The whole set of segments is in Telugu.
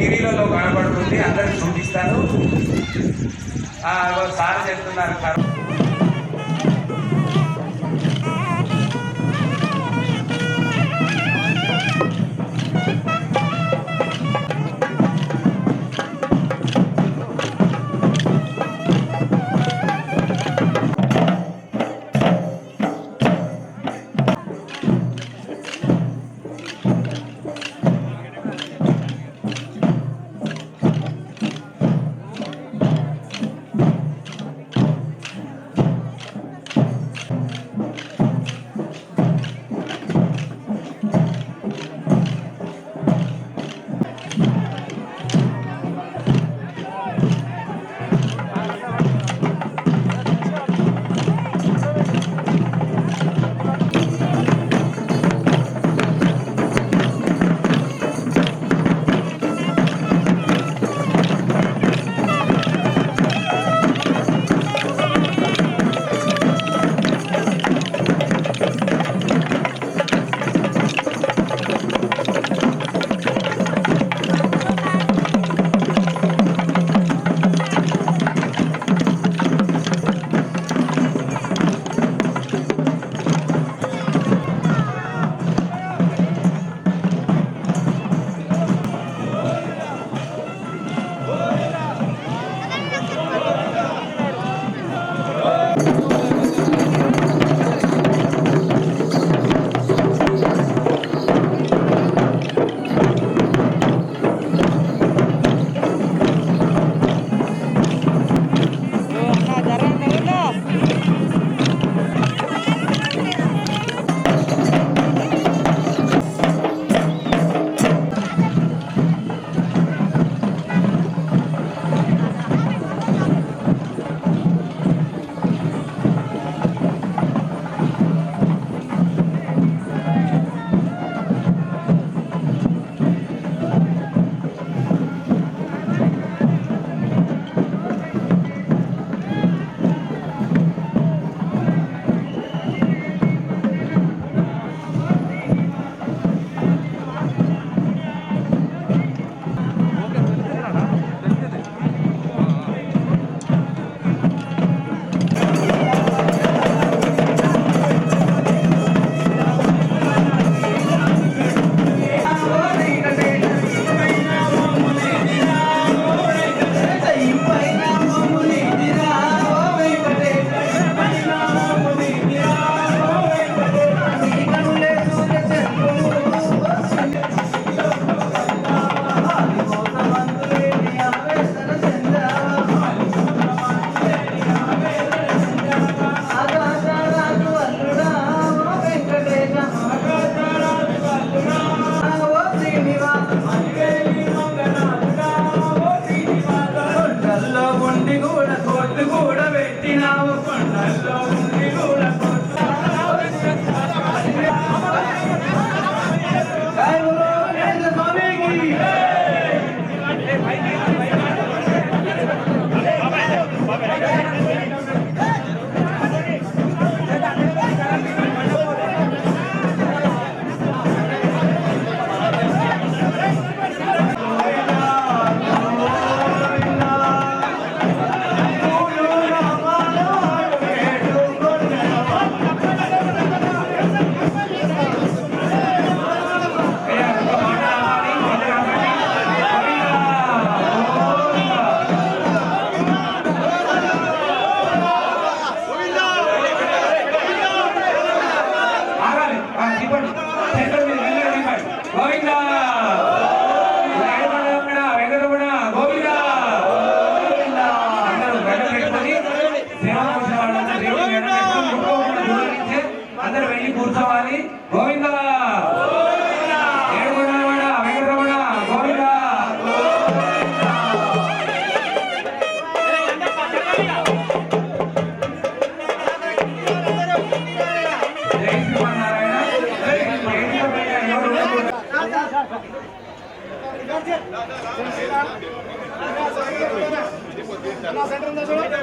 టీవీలలో కనబడుతుంది, అందరికి చూపిస్తాను. సార్ చెప్తున్నారు సార్.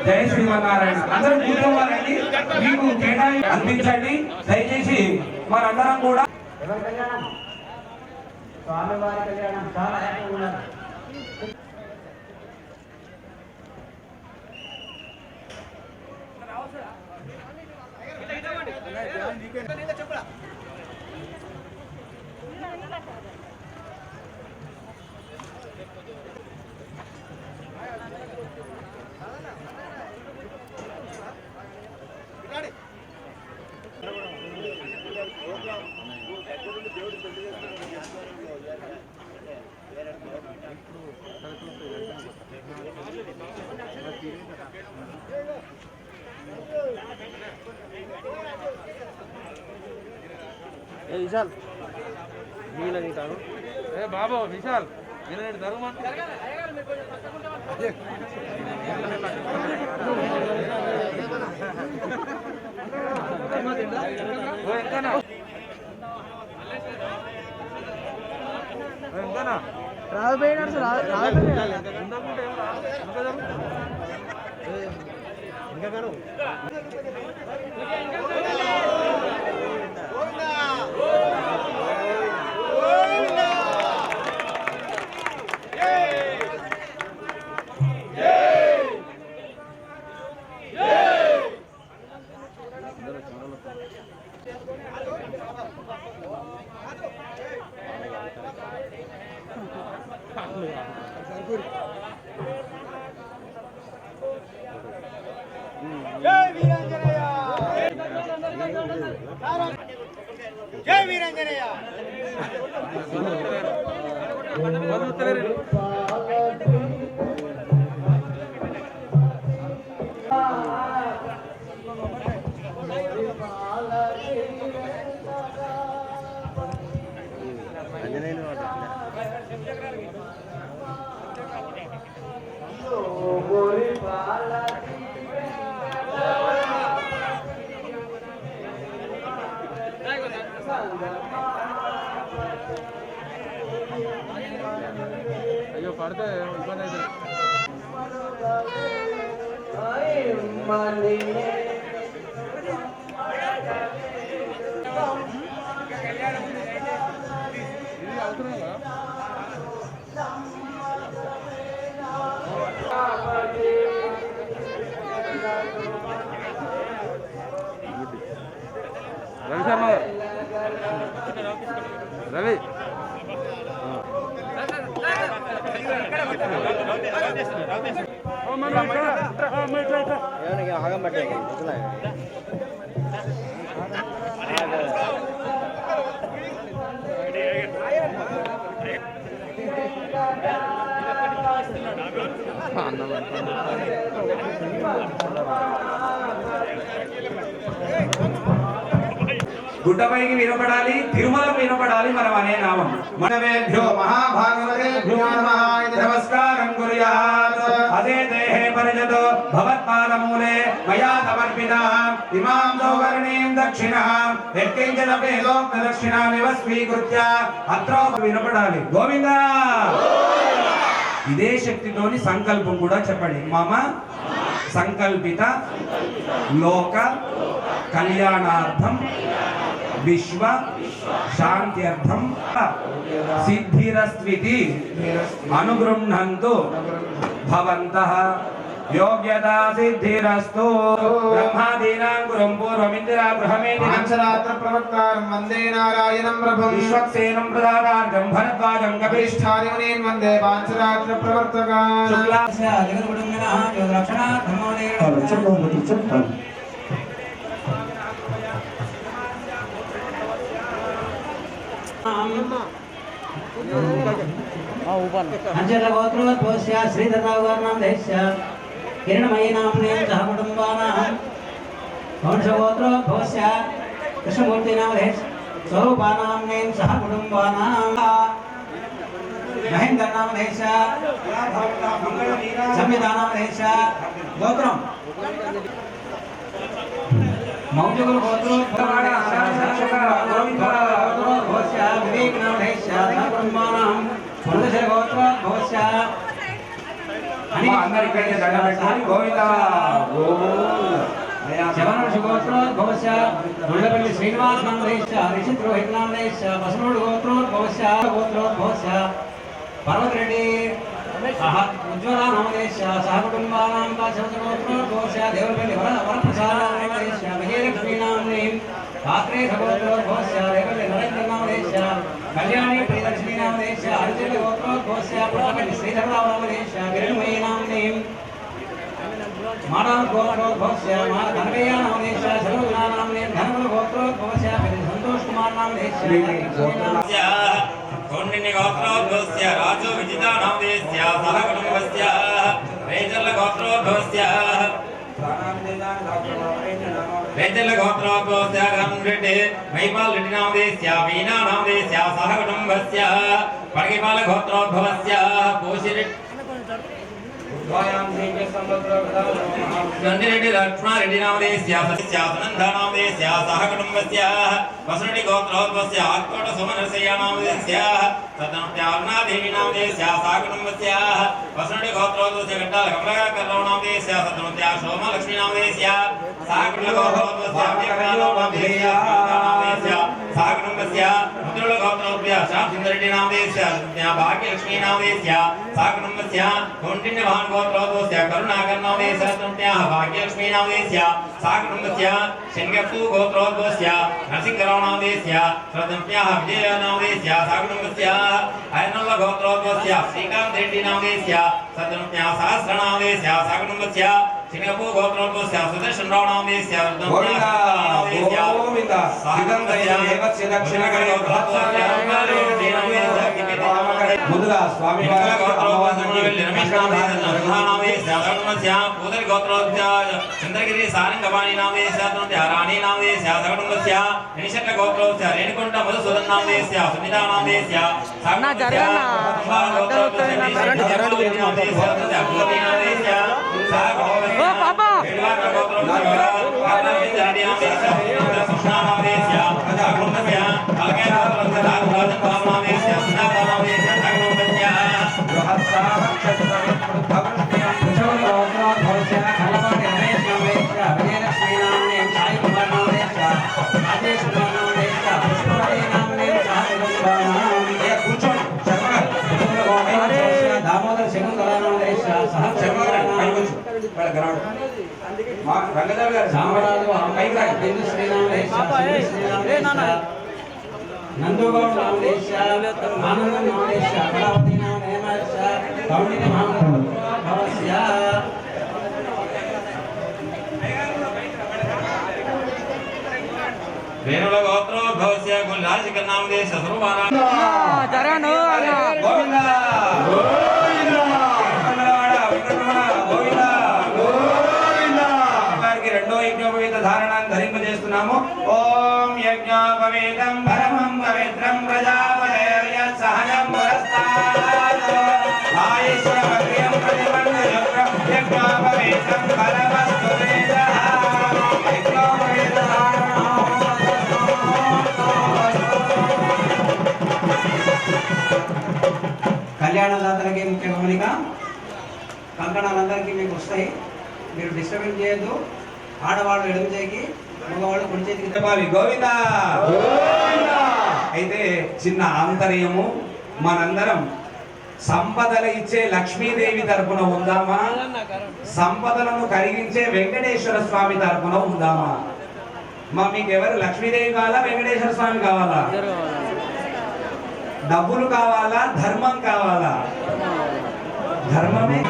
జై శ్రీమన్నారాయణ. అందరూ కూర్చోవాలండి, మీకు కేటాయి అందించండి దయచేసి. మనందరం కూడా స్వామివారి కళ్యాణం చాలా హ్యాపీగా ఉన్నారు. विशाल नहीं था ए बाबू विशाल मेरे धर्म రాబోయినాడు సార్ ఇంకా కాను जय वीरांजनेय అయ్యో పడితే ఇబ్బంది అయితే రవి శర్మ రవి ఆగం పట్టే గుట్టపైకి వినపడాలి, తిరుమల వినపడాలి మనం అనే నామం. మనవేభ్యో మహాభాగవతేభ్యో నమః ఇది నమస్కారం కుర్యాత్. అదే దేహే పరిజతో భవత్పాదమూలే మయా సమర్పితాః ఇమాం సౌవర్ణీం దక్షిణాం యత్కించిదపి లోక దక్షిణామివ స్వీకృత్య అత్రో వినపడాలి. గోవిందా. ఇదే శక్తితోని సంకల్పం కూడా చెప్పండి. మమ సంకల్పిత లోక కళ్యాణార్థం విశ్వ శాంత్యర్థం సిద్ధిరస్త్వితి అనుగృహ్ణంతు భవంతః. యోగ్యతా సిద్ధిరస్తు. బ్రహ్మాదీనాం గురుం పూర్వమిందిరా గృహమేది పాంచరాత్ర ప్రవక్తారం వందే నారాయణం ప్రభుం విశ్వక్సేనం ప్రదాతార్థం భరద్వాజం కపిష్ఠారిమునీన్ వందే పాంచరాత్ర ప్రవర్తకాన్ శుక్లాస్య జగద్గురుంగనః యోగరక్షణార్థమోదేన अंचलगोत्रोद्भवस्य श्रीधरनाम देश्य किरणमयीनाम्ने सह कुटुम्बानां वंशगोत्रोद्भवस्य कृष्णमूर्तिनाम देश्य स्वरूपानाम्ने सह कुटुम्बानां महेन्द्रनाम देश्य संविधानाम देश्य गोत्रम मौजगुल गोत्रोद्भवस्य विवेकनाम देश्य सह कुटुम्बानां पुरुषर गोत्रोद्भवस्य అందరికీ దండం పెట్టుకొని గోవిందా శవనర్షి గోత్రోద్భవस्य ముళ్ళపల్లి శ్రీనివాస్ నామ దేశ్య రిషిత్ రోహిత్ నామ దేశ్య బసనోడు గోత్రోద్భవस्य పర్వతరెడ్డి सह उज्ज्वला नामदेश्य सह कुटुम्बानां पाशवसगोत्रोद्भवस्य देवपल्ली वरप्रसादानामदेश्य विजयलक्ष्मी नाम्नीं पात्रे सगोत्रोद्भवस्य देवपल्ली नरेन्द्र नामदेश्य कल्याणी प्रियदर्शिनी नामदेश्य अर्जुन गोत्रोद्भवस्य पुष्पपल्ली श्रीधरराव नामदेश्य गिरिमयी नाम्नीं मानव गोत्रोद्भवस्य कनकय्या नामदेश्य सर्वगुणा नाम्नीं धनकुल गोत्रोद्भवस्य संतोष कुमार नामदेश्य कौंडिन्य गोत्रोद्भवस्य राजो विजिता नामदेश्य सह कुटुम्बस्य रेजल गोत्रोद्भवस्य रेड्डी महिपाल रेड्डी नामदेश्य वीणा नामदेश्य सह कुटुम्बस्य पडगिपाल गोत्रोद्भवस्य पोषिरेड्डी चंद्रेड्डी लक्ष्मण रेड्डी नामदेश्य सुनंदा नामदेश्य सह कुटुम्बस्य वसुरेड्डी गोत्रोद्भवस्य आत्कोट सुमनरसय्य नामदेश्य सतनत्यार्णा देवी नामदेश्य सह कुटुम्बस्य वसुरेड्डी गोत्रोद्भवस्य गट्टाल कमलाकर नामदेश्य सतनत्या शोमा लक्ष्मी नामदेश्य सह कुटुम्बस्य नामदेश्य सह कुटुम्बस्य मुद्रुल गोत्रोद्भवस्य शांतिरेड्डी नामदेश्य भाग्य लक्ष्मी नामदेश्य सह कुटुम्बस्य कौंडिन्य महान गोत्रोद्भवस्य करुणाकर नामदेश्य सतनत्या भाग्य लक्ष्मी नामदेश्य सह कुटुम्बस्य शृंगपु गोत्रोद्भवस्य नरसिंहराव नामदेश्य सतनत्या विजय नामदेश्य सह कुटुम्बस्य अयनल गोत्रोद्भवस्य श्रीकांत रेड्डी नामदेश्य सतनत्या सहस्र नामदेश्य सह कुटुम्बस्य शृंगपु गोत्रोद्भवस्य सुदर्शन राव नामदेश्य ముందుగా స్వామి చంద్రగిరి సారంగవాణి నామదేశ్య రాణి నామదేశ్య సగటుంబస్య నిషట్ల గోత్రోస్య రేణుకుంట మధుసూదన్ నామదేశ్య సునితా నామదేశ్య नंदुगौड़ नामदेश्य आनंद नामदेश्य कलावती नामदेश्य कौंडिन्य महाभवस्य वेणुल गोत्रोद्भवस्य गुल्लाशिक नामदेश्य सर्वमाना జరగను గోవింద గోవింద గోవింద గోవింద వారికి రెండో యజ్ఞోపవీత ధారణాన్ని ధరింపజేస్తున్నాము. ఓం యజ్ఞోపవీతం పరమం పవిత్రం ప్రజాపతేర్య సహజం పురస్తాత్ ఆయేశ్వరమగ్ర్యం ప్రతిపన్న యజ్ఞోపవీతం పరమస్తు వేదః యజ్ఞోపవీత కళ్యాణదాతలకి ముఖ్య గమనిక, కంకణాలందరికీ మీకు వస్తాయి. మీరు డిస్టర్బెన్స్ చేయొద్దు. ఆడవాళ్ళు ఎడమ చేయికి, మగవాళ్ళు కుడి చేతికి చెప్పాలి. గోవింద గోవింద. అయితే చిన్న ఆంతర్యము, మనందరం సంపదలు ఇచ్చే లక్ష్మీదేవి తరపున ఉందామా, సంపదలను కలిగించే వెంకటేశ్వర స్వామి తరపున ఉందామా? మీకు ఎవరు లక్ష్మీదేవి కావాలా, వెంకటేశ్వర స్వామి కావాలా? డబ్బులు కావాలా, ధర్మం కావాలా? ధర్మమే.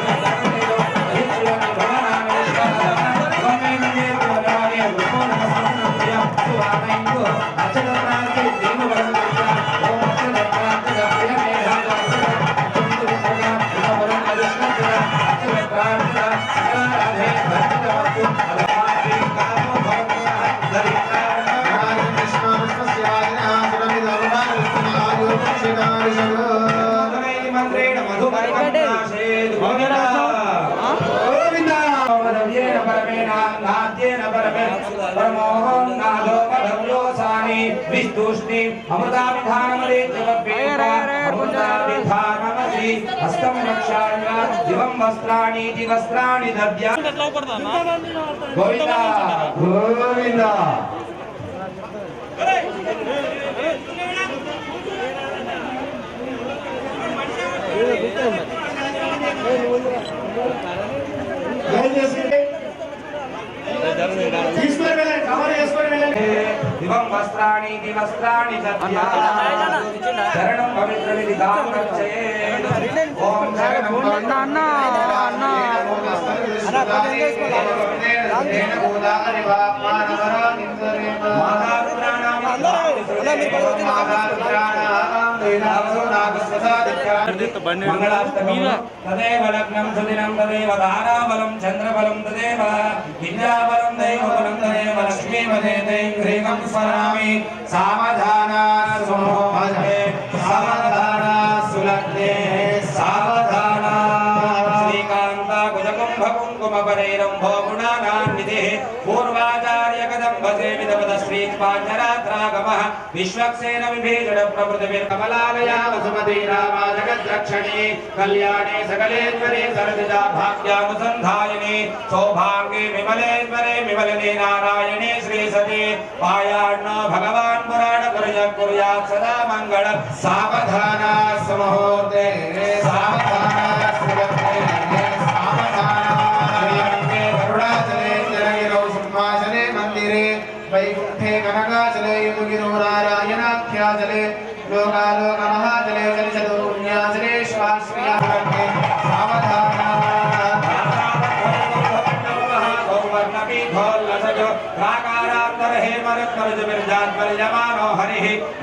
హస్తం రక్షాయ దివం వస్త్రాణి వస్త్రాణి దవ్య. గోవింద గోవింద. నీతి వస్త్రాణి దద్యా శరణం పవిత్ర విధిగాం రక్షయేత్ ఓం శరణం అన్న తదేవ లగ్నం సుదినం తదేవ తారాబలం చంద్రబలం తదేవ విద్యాబలం దైవబలం తదేవ లక్ష్మీపదే దైవం స్మరామి సావధానా సుమోహే సావధానా సులగ్నే సావధానా శ్రీకాంత కుజకుంభ కుంకుమ పరైరంభో గుణానాన్నిధి పూర్వాచార్య కదంబ సేవితపద శ్రీ పాంచరాత్రాగమః విశ్వక్సేన విభేజన ప్రవృతిభిర్ కమలాలయా వసుమతి రామా జగద్రక్షణి కళ్యాణే సకలేశ్వరే సరసిజా భాగ్యానుసంధాయిని సౌభాగ్యే విమలేశ్వరే విమలనే నారాయణే శ్రీ సతి పాయాన్నో భగవాన్ పురాణ కుర్యాత్ సదా మంగళ సావధానా సమహోర్తే సావధానా సులగ్నే वैकुंठे कनकाचले युगिरो नारायणाख्याचले लोकालोकमहाचले चलिचतो पुण्याचले श्वाश्रियाचले सावधाना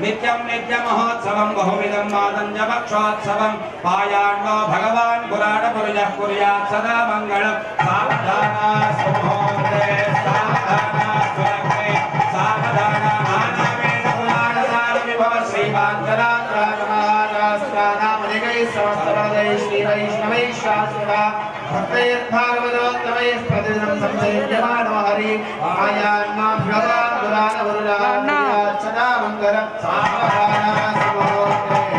नित्यं नित्यमहोत्सवं बहुविधं मादञ्जमक्षोत्सवं पायान्नो भगवान् पुराणपुरुषः कुर्यात् सदा मङ्गलं सावधाना सुमुहूर्ते सावधाना सुलग्ने सावधाना नानावेद पुराणसारविभव श्रीपाञ्चरात्रागमहाराष्ट्रानामधिकैः समस्तपदैः श्रीवैष्णवैः शाश्वता भक्तैर्भागवतोत्तमैः प्रतिदिनं संसेव्यमानो हरि आयान्मां भगवान् पुराणपुरुषः सदा मङ्गलं सावधाना सुमुहूर्ते सावधाना सुलग्ने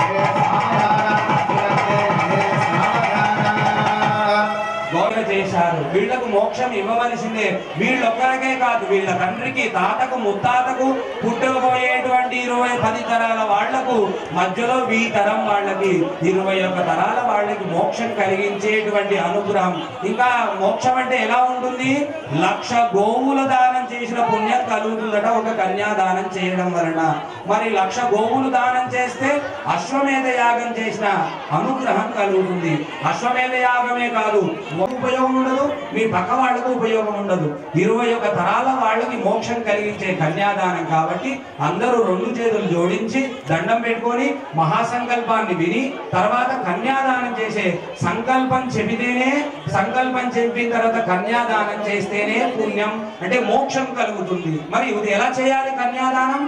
గౌరవ చేశారు. వీళ్లకు మోక్షం ఇవ్వవలసిందే. వీళ్ళొక్కరికే కాదు, వీళ్ళ తండ్రికి తాతకు ముత్తాతకు పుట్టబోయేటువంటి 20-10 తరాల వాళ్లకు మధ్యలో ఈ తరం వాళ్ళకి 21 తరాల వాళ్ళకి మోక్షం కలిగించేటువంటి అనుగ్రహం. ఇంకా మోక్షం అంటే ఎలా ఉంటుంది? 1,00,000 గోవుల దానం చేసిన పుణ్యం కలుగుతుందట ఒక కన్యాదానం చేయడం వలన. మరి 1,00,000 గోవులు దానం చేస్తే అశ్వమేధ యాగం చేసిన అనుగ్రహం కలుగుతుంది. అశ్వమేధ యాగమే కాదు, ఉపయోగం ఉండదు, మీ పక్క వాళ్ళకు ఉపయోగం ఉండదు. 21 తరాల వాళ్ళకి మోక్షం కలిగించే కన్యాదానం కాబట్టి అందరూ 2 చేతులు జోడించి దండం పెట్టుకొని మహాసంకల్పాన్ని విని తర్వాత కన్యాదానం చేసే సంకల్పం చెబితేనే, సంకల్పం చెప్పిన తర్వాత కన్యాదానం చేస్తేనే పుణ్యం అంటే మోక్షం కలుగుతుంది. మరి ఇది ఎలా చేయాలి కన్యాదానం?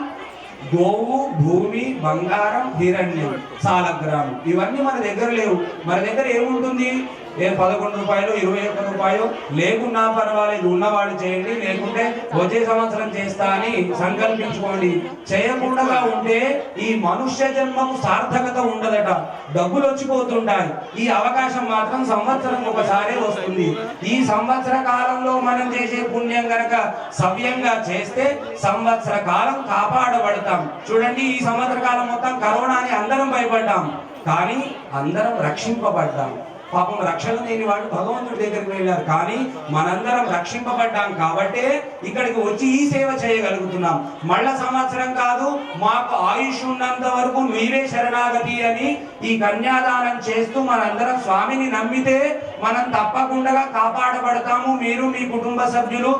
గోవు, భూమి, బంగారం, హిరణ్యం, సాలగ్రామం ఇవన్నీ మన దగ్గర లేవు. మన దగ్గర ఏముంటుంది? 11 రూపాయలు, 21 రూపాయలు లేకున్నా పర్వాలేదు, ఉన్నవాళ్ళు చేయండి, లేకుంటే వచ్చే సంవత్సరం చేస్తా అని సంకల్పించుకోండి. చేయకుండా ఉంటే ఈ మనుష్య జన్మకు సార్థకత ఉండదట, డబ్బులు వచ్చిపోతుంటాయి. ఈ అవకాశం మాత్రం సంవత్సరం ఒకసారి వస్తుంది. ఈ సంవత్సర కాలంలో మనం చేసే పుణ్యం గనక సవ్యంగా చేస్తే సంవత్సర కాలం కాపాడబడతాం. చూడండి, ఈ సంవత్సర కాలం మొత్తం కరోనాని అందరం భయపడ్డాం, కానీ అందరం రక్షింపబడ్డాం. పాపం రక్షణ లేని వాళ్ళు భగవంతుడి దగ్గరికి వెళ్ళారు, కానీ మనందరం రక్షింపబడ్డాం కాబట్టే ఇక్కడికి వచ్చి ఈ సేవ చేయగలుగుతున్నాం. మళ్ళా సంవత్సరం కాదు, మాకు ఆయుష్ ఉన్నంత వరకు నీవే శరణాగతి అని ఈ కన్యాదానం చేస్తూ మనందరం స్వామిని నమ్మితే మనం తప్పకుండా కాపాడబడతాము. మీరు మీ కుటుంబ సభ్యులు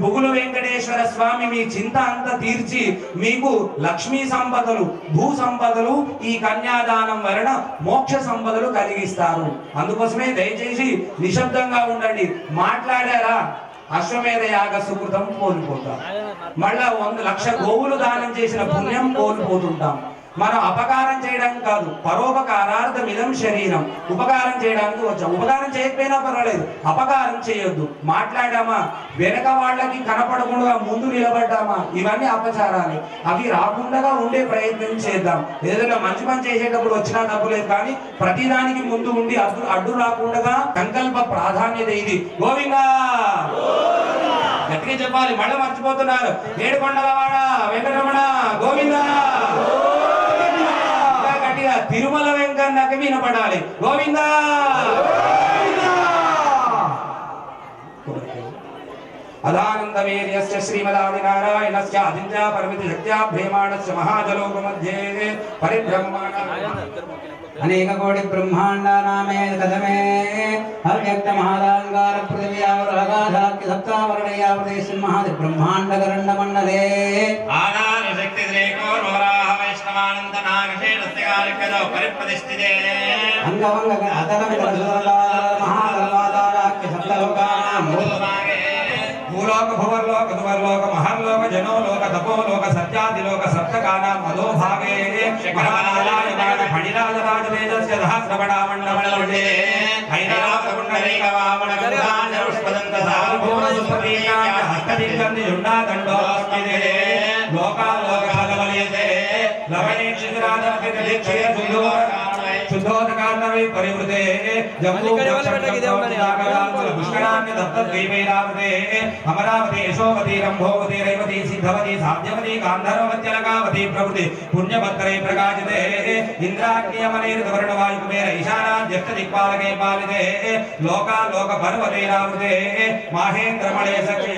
బుగుల వెంకటేశ్వర స్వామి మీ చింత అంతా తీర్చి మీకు లక్ష్మీ సంపదలు, భూ సంపదలు ఈ కన్యాదానం వలన మోక్ష సంపదలు కలిగిస్తారు. అందుకోసమే దయచేసి నిశ్శబ్దంగా ఉండండి. మాట్లాడారా అశ్వమేధ యాగ సుకృతం కోల్పోతాం. మళ్ళా 1,00,000 గోవులు దానం చేసిన పుణ్యం కోల్పోతుంటాం. మనం అపకారం చేయడానికి కాదు, పరోపకారార్థమిదం శరీరం. ఉపకారం చేయడానికి వచ్చాం. ఉపకారం చేయకపోయినా పర్వాలేదు, అపకారం చేయొద్దు. మాట్లాడామా, వెనక వాళ్ళకి కనపడకుండా ముందు నిలబడ్డామా, ఇవన్నీ అపచారాలు. అవి రాకుండా ఉండే ప్రయత్నం చేద్దాం. ఏదైనా మంచి పని చేసేటప్పుడు వచ్చినా తప్పులేదు, కానీ ప్రతిదానికి ముందు ఉండి అడ్డు రాకుండా సంకల్ప ప్రాధాన్యత ఇది. గోవిందా గట్టిగా చెప్పాలి, మళ్ళీ మర్చిపోతున్నారు. ఏడుకొండలవాడ వెంకటరమణ గోవిందా. తిరుమల వెంకన్నకి వినపడాలి గోవిందా. अदानन्दवीर्यस्य श्रीमदादिनारायणस्य आदित्या परमितिशक्त्या भ्रेमाणस्य महाजलोकमध्ये परिभ्रममाणः अनेक कोटि ब्रह्मांडानामे कदमे अव्यक्त महादांगार पृथिव्यावरागाधाक्य सप्तावरणयावते सिंहादि ब्रह्मांड करंड मंडले आधार शक्ति द्रेको रोराह वैष्णवानंद नागशेषस्य कार्यकदौ परिप्रतिष्ठिते अंगवंग अतरवित सुरदार महागर्वादाराक्य सप्तलोकानां भूतभागे भूलोक भुवर्लोक दुवर्लोक महर्लोक जनोलोक तपोलोक सत्यादिलोक सप्तकानां अधोभागे महानारायण फणिराजराजतेजस्य सहस्रवणामण्डलमण्डले हैरावकुण्डलीकवामणगन्धाञ्जरुष्पदन्तसार्वभौमसुपदीकाञ्च हस्तदिग्गन्धिजुण्डादण्डोऽस्मिने लोकालोकफलवलयते लवणेक्षितिराजनपितदीक्षे शुद्धोदकार्णवे परिवृते जम्बूपुष्करान्य दत्तद्वीपैरावते अमरावती यशोवती रंभोवती रैवती सिद्धवती साध्यवती गान्धर्ववत्यलकावती प्रभृति पुण्यभद्रे प्रकाशिते इंद्राग्नियमनैर्वर्णवायुकुबेर ईशानाद्यष्टदिक्पालके पालिते लोकालोकपर्वतैरावृते माहेन्द्रमणे सखे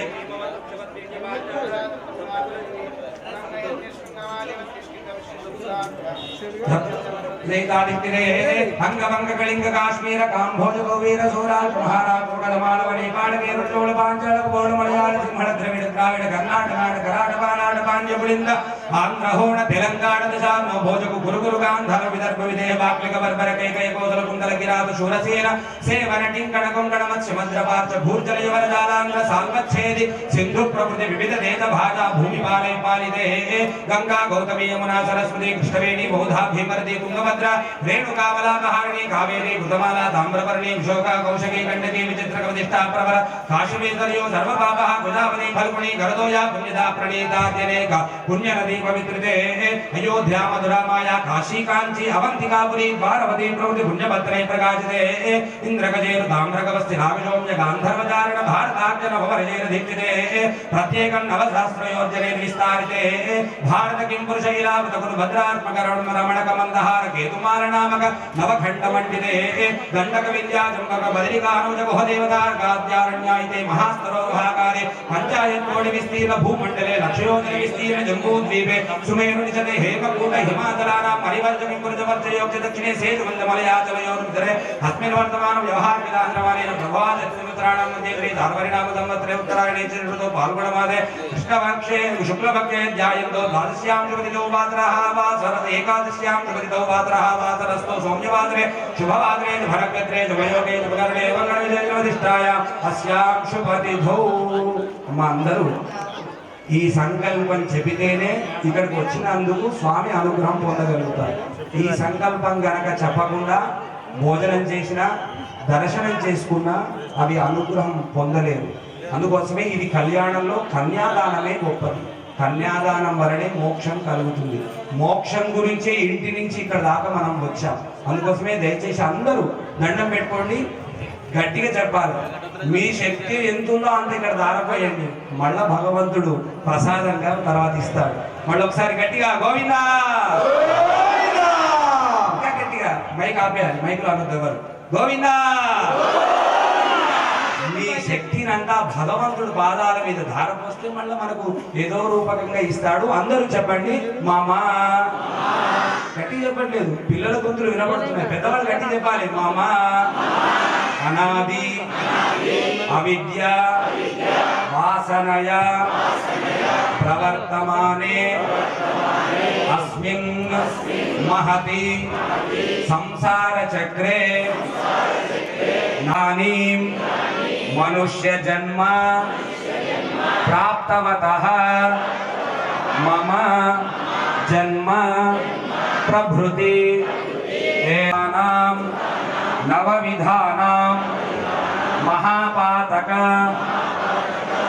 लेतादित्तिरे अंगवंग कलिंग काश्मीर काम्भोज गोवीर सोराज महाराज कोकलमालव नेपाल केरल चोल पांचाल कोण मलयाळ सिंहळ द्रविड द्राविड कर्नाटक नाटक कराड बानाड पांड्य पुलिंद आंध्र होण तेलंगाण दशाम भोजक गुरुगुरु गांधार विदर्भ विदेह बाक्लिक बर्बर कैकय कोसल कुंडल किरात शूरसेन सेवन टिंकण कोंकण मत्स्य मद्रपार्च भूर्जल यवर जालांग साल्वच्छेदि सिंधु प्रभृति विविध देश भाषा भूमि पाले पालिते गंगा गौतमी यमुना सरस्वती कृष्णवेणी बहुधा भीमरती तुंगभद्रा रेणुकामला महारणी कावेरी भूतमाला ताम्रपर्णी विशोका कौशकी गंडकी विचित्रकवतिष्ठा प्रवर काश्मीरयो सर्वपापः गोदावरी फल्गुणी गरदोया पुण्यदा प्रणीताद्यनेक पुण्यनदी पवित्रते अयोध्या मधुरा माया काशी कांची अवंतिकापुरी द्वारवती प्रभृति पुण्यभद्रे प्रकाशिते इंद्रगजेर ताम्रकवस्ति नागशौम्य गांधर्वचारण भारताख्य नववर्जेर दीक्षिते प्रत्येकं नवसहस्रयोजने विस्तारिते भारत किं पुरुषैरावत गुरुभद्रात्मकरुण रमणक मंदहार केतुमार नामक नवखंड मंडिते गंडक विद्या जंबक बदरिकानुज गुह देवदार गाद्यारण्यायते महास्तरोभाकारे पंचायत कोटि विस्तीर्ण भूमंडले लक्षयोजन विस्तीर्ण जम्बूद्वीपे सुमेरु निचते हेमकूट हिमाचलानां परिवर्जकं कुरुजवर्जयोक्ष दक्षिणे सेतुवन्दमलयाचलयोरुद्धरे अस्मिन् वर्तमान व्यवहार विधानवानेन प्रभादत्रिमित्राणां मध्ये श्री धार्वरिणाम संवत्सरे उत्तरायणे च ऋतौ फाल्गुणमासे कृष्णपक्षे शुक्लपक्षे ध्यायन्तो द्वादश्यां शुभतिथौ वासरः वासरः एकादश्यां शुभतिथौ वासरः वासरस्तु सौम्यवासरे शुभवासरे भरगत्रे शुभयोगे शुभकर्णे वङ्गणविजयवधिष्ठायाम् अस्यां शुभतिथौ మా అందరూ ఈ సంకల్పం చెబితేనే ఇక్కడికి వచ్చినందుకు స్వామి అనుగ్రహం పొందగలుగుతారు. ఈ సంకల్పం గనక చెప్పకుండా భోజనం చేసినా దర్శనం చేసుకున్నా అవి అనుగ్రహం పొందలేరు. అందుకోసమే ఇది కళ్యాణంలో కన్యాదానమే గొప్పది. కన్యాదానం వలనే మోక్షం కలుగుతుంది. మోక్షం గురించే ఇంటి నుంచి ఇక్కడ దాకా మనం వచ్చాం. అందుకోసమే దయచేసి అందరూ దండం పెట్టుకోండి, గట్టిగా చెప్పాలి. మీ శక్తి ఎంత ఉందో అంత ఇక్కడ దారపోయండి. మళ్ళా భగవంతుడు ప్రసాదంగా తర్వాత ఇస్తాడు. మళ్ళీ ఒకసారి గట్టిగా గోవిందా, ఇంకా గట్టిగా మైక్ ఆపేయాలి, మైక్లో అనొద్దు ఎవరు. గోవిందా. మీ శక్తినంతా భగవంతుడు పాదాల మీద ధారపోస్తే మళ్ళీ మనకు ఏదో రూపకంగా ఇస్తాడు. అందరూ చెప్పండి మామా. గట్టి చెప్పట్లేదు, పిల్లల గొంతులు వినబడుతున్నాయి, పెద్దవాళ్ళు గట్టి చెప్పాలి. మామా అనాది అవిద్య వాసనయ ప్రవర్తమానే అస్మిన్ మహతి సంసార చక్రే నానీం మనుష్య జన్మ ప్రాప్తవతః మమ జన్మ ప్రభృతి ఏనాం నవవిధానాం మహాపాతక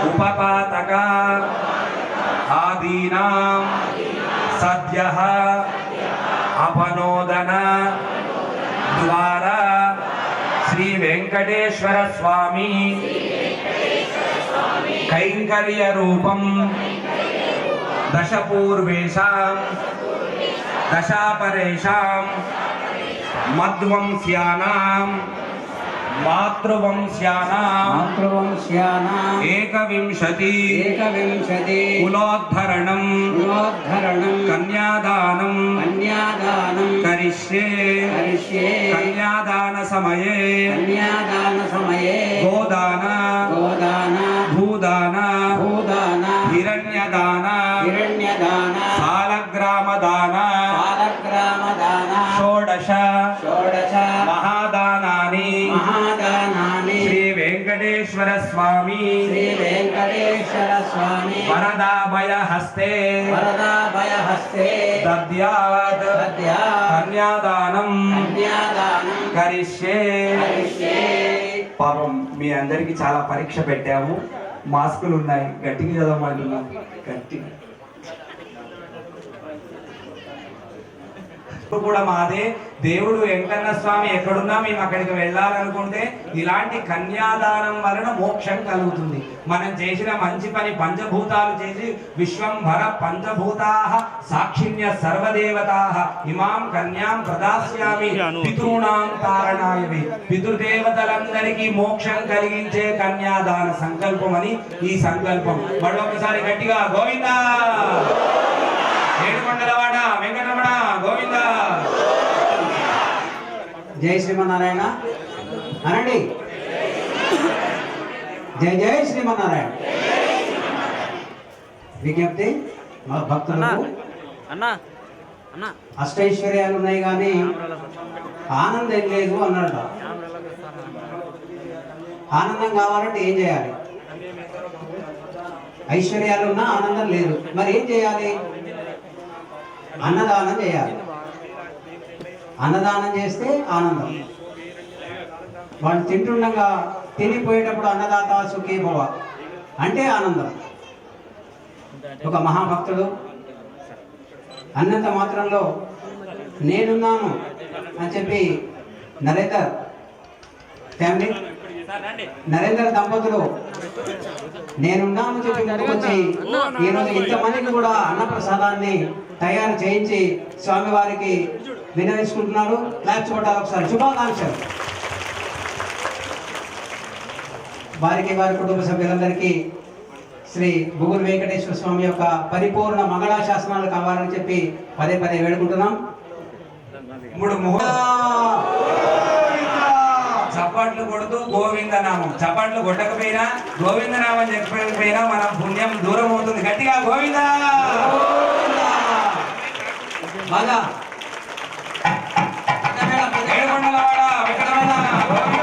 ఉపపాతక ఆదీనాం సద్యః అపనోదన ద్వారా శ్రీ వెంకటేశ్వర స్వామి కైంకర్య రూపం దశపూర్వేషాం దశాపరేషాం మధ్వంస్యానాం మాతృవంశ్యానాం ఏకవింశతి కులోద్ధరణం కన్యాదానం కరిష్యే కన్యాదాన సమయే గోదాన భూదాన హిరణ్యదాన సాలగ్రామదాన షోడశ మహాదానాని శ్రీ వెంకటేశ్వర స్వామి వరదాభయ హస్తే దద్యాత్ కన్యాదానం కరిష్యే. పాపం మీ అందరికి చాలా పరీక్ష పెట్టాము, మాస్కులు ఉన్నాయి, గట్టిగా చదవమంటున్నాం. గట్టిగా కూడా మాదే. దేవుడు వెంకన్న స్వామి ఎక్కడున్నా మేము అక్కడికి వెళ్ళాలనుకుంటే ఇలాంటి కన్యాదానం వలన మోక్షం కలుగుతుంది. మనం చేసిన మంచి పని పంచభూతాలు చేసి విశ్వంభర పంచభూతాః సాక్షిణ్య సర్వదేవతాః ఇమాం కన్యాం ప్రదాస్యామి పితॄణాం తారణాయవే. పితృదేవతలందరికీ మోక్షం కలిగించే కన్యాదాన సంకల్పం అని ఈ సంకల్పం. మరొకసారి గట్టిగా గోవిందా, ఏడుకొండలవాడ వెంకటరమణ గోవింద. జై శ్రీమన్నారాయణ అనండి. జై జై శ్రీమన్నారాయణ. విజ్ఞప్తి మా భక్తులకు, అష్టైశ్వర్యాలు ఉన్నాయి కానీ ఆనందం లేదు అన్నాడు. ఆనందం కావాలంటే ఏం చేయాలి? ఐశ్వర్యాలు ఉన్నా ఆనందం లేదు, మరి ఏం చేయాలి? అన్నదానం చేయాలి. అన్నదానం చేస్తే ఆనందం. వాళ్ళు తింటుండగా తినిపోయేటప్పుడు అన్నదాత సుఖీ భవ అంటే ఆనందం. ఒక మహాభక్తుడు అన్నంత మాత్రంలో నేనున్నాను అని చెప్పి నరేందర్ ఫ్యామిలీ నరేందర్ దంపతులు నేనున్నాను చెప్పి ముందుకొచ్చి ఈరోజు ఇంతమందికి కూడా అన్నప్రసాదాన్ని తయారు చేయించి స్వామివారికి వినవించుకుంటున్నారు. క్లాప్స్ కొట్టాలి ఒకసారి. శుభాకాంక్షలు. వారికి వారి కుటుంబ సభ్యులందరికీ శ్రీ బుగురు వెంకటేశ్వర స్వామి యొక్క పరిపూర్ణ మంగళాశాసనాలు కావాలని చెప్పి పదే పదే వేడుకుంటున్నాం. చప్పట్లు కొడుతూ గోవిందనామం, చప్పట్లు కొట్టకపోయినా గోవిందనామం చెప్పకపోయినా మన పుణ్యం దూరం అవుతుంది. గట్టిగా గోవింద. బాగా ఏడుకొండలవాడ వెంకటరమణ గోవింద.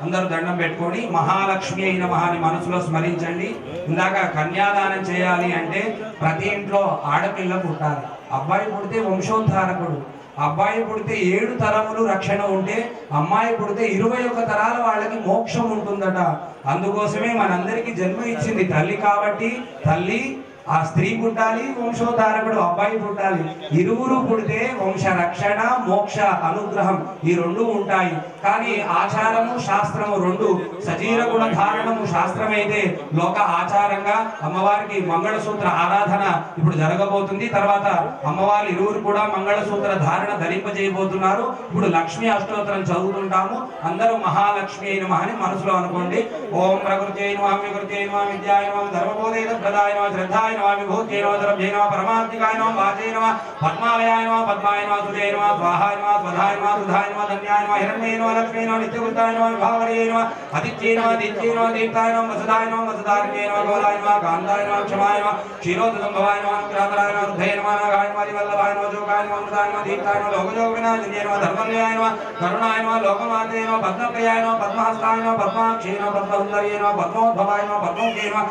అందరూ దండం పెట్టుకొని మహాలక్ష్మి అయిన మహాని మనసులో స్మరించండి. ఇందాక కన్యాదానం చేయాలి అంటే ప్రతి ఇంట్లో ఆడపిల్ల పుట్టాలి. అబ్బాయి పుడితే వంశోద్ధారకుడు, అబ్బాయి పుడితే 7 తరములు రక్షణ ఉంటే అమ్మాయి పుడితే 21 తరాల వాళ్ళకి మోక్షం ఉంటుందట. అందుకోసమే మనందరికీ జన్మ ఇచ్చింది తల్లి. కాబట్టి తల్లి ఆ స్త్రీ పుట్టాలి, వంశోద్ధారకుడు అబ్బాయి పుట్టాలి. ఇరువురు పుడితే వంశ రక్షణ మోక్ష అనుగ్రహం ఈ రెండు ఉంటాయి. కానీ ఆచారము శాస్త్రము రెండు సజీవ గుణ ధారణము శాస్త్రమైతే లోక ఆచారంగా అమ్మవారికి మంగళసూత్ర ఆరాధన ఇప్పుడు జరగబోతుంది. తర్వాత అమ్మవారి ఇరువురు కూడా మంగళసూత్ర ధారణ ధరింపజేయబోతున్నారు. ఇప్పుడు లక్ష్మీ అష్టోత్తరం చదువుతుంటాము. అందరూ మహాలక్ష్మి అయిన అని మనసులో అనుకోండి. ఓం ప్రకృత్యై నమః వికృత్యై నమః విద్యాయ నమః ధర్మబోధేన ప్రదాయ నమః శ్రద్ధాయ నమః విభూత్యై నమః ద్రవ్యై నమః పరమాత్మికాయ నమః వాచై నమః పద్మాలయాయ నమః పద్మాయ నమః సుజయ నమః స్వాహాయ నమః స్వధాయ నమః సుధాయ నమః ధన్యాయ నమః హిరణ్యై నమః లక్ష్మీ నమః నిత్యకృతాయ నమః విభావరయై నమః అతిథ్యై నమః దీప్త్యై నమః దీప్తాయ నమః వసుధాయ నమః వసుధారణ్యై నమః గోలాయ నమః కాంతాయ నమః క్షమాయ నమః క్షీరోదసంభవాయ నమః క్రాతరాయ నమః రుద్ధయ నమః నాగాయ నమః వల్లభాయ నమః జోగాయ నమః అమృతాయ నమః దీప్తాయ నమః లోకజోగినాయ జన్యై నమః ధర్మన్యాయ నమః కరుణాయ నమః లోకమాతయ నమః పద్మప్రియాయ నమః పద్మహస్తాయ నమః పద్మాక్షయ నమః పద్మసుందర్యై నమః పద్మోద్భవాయ నమః పద్మోఖ్యై నమః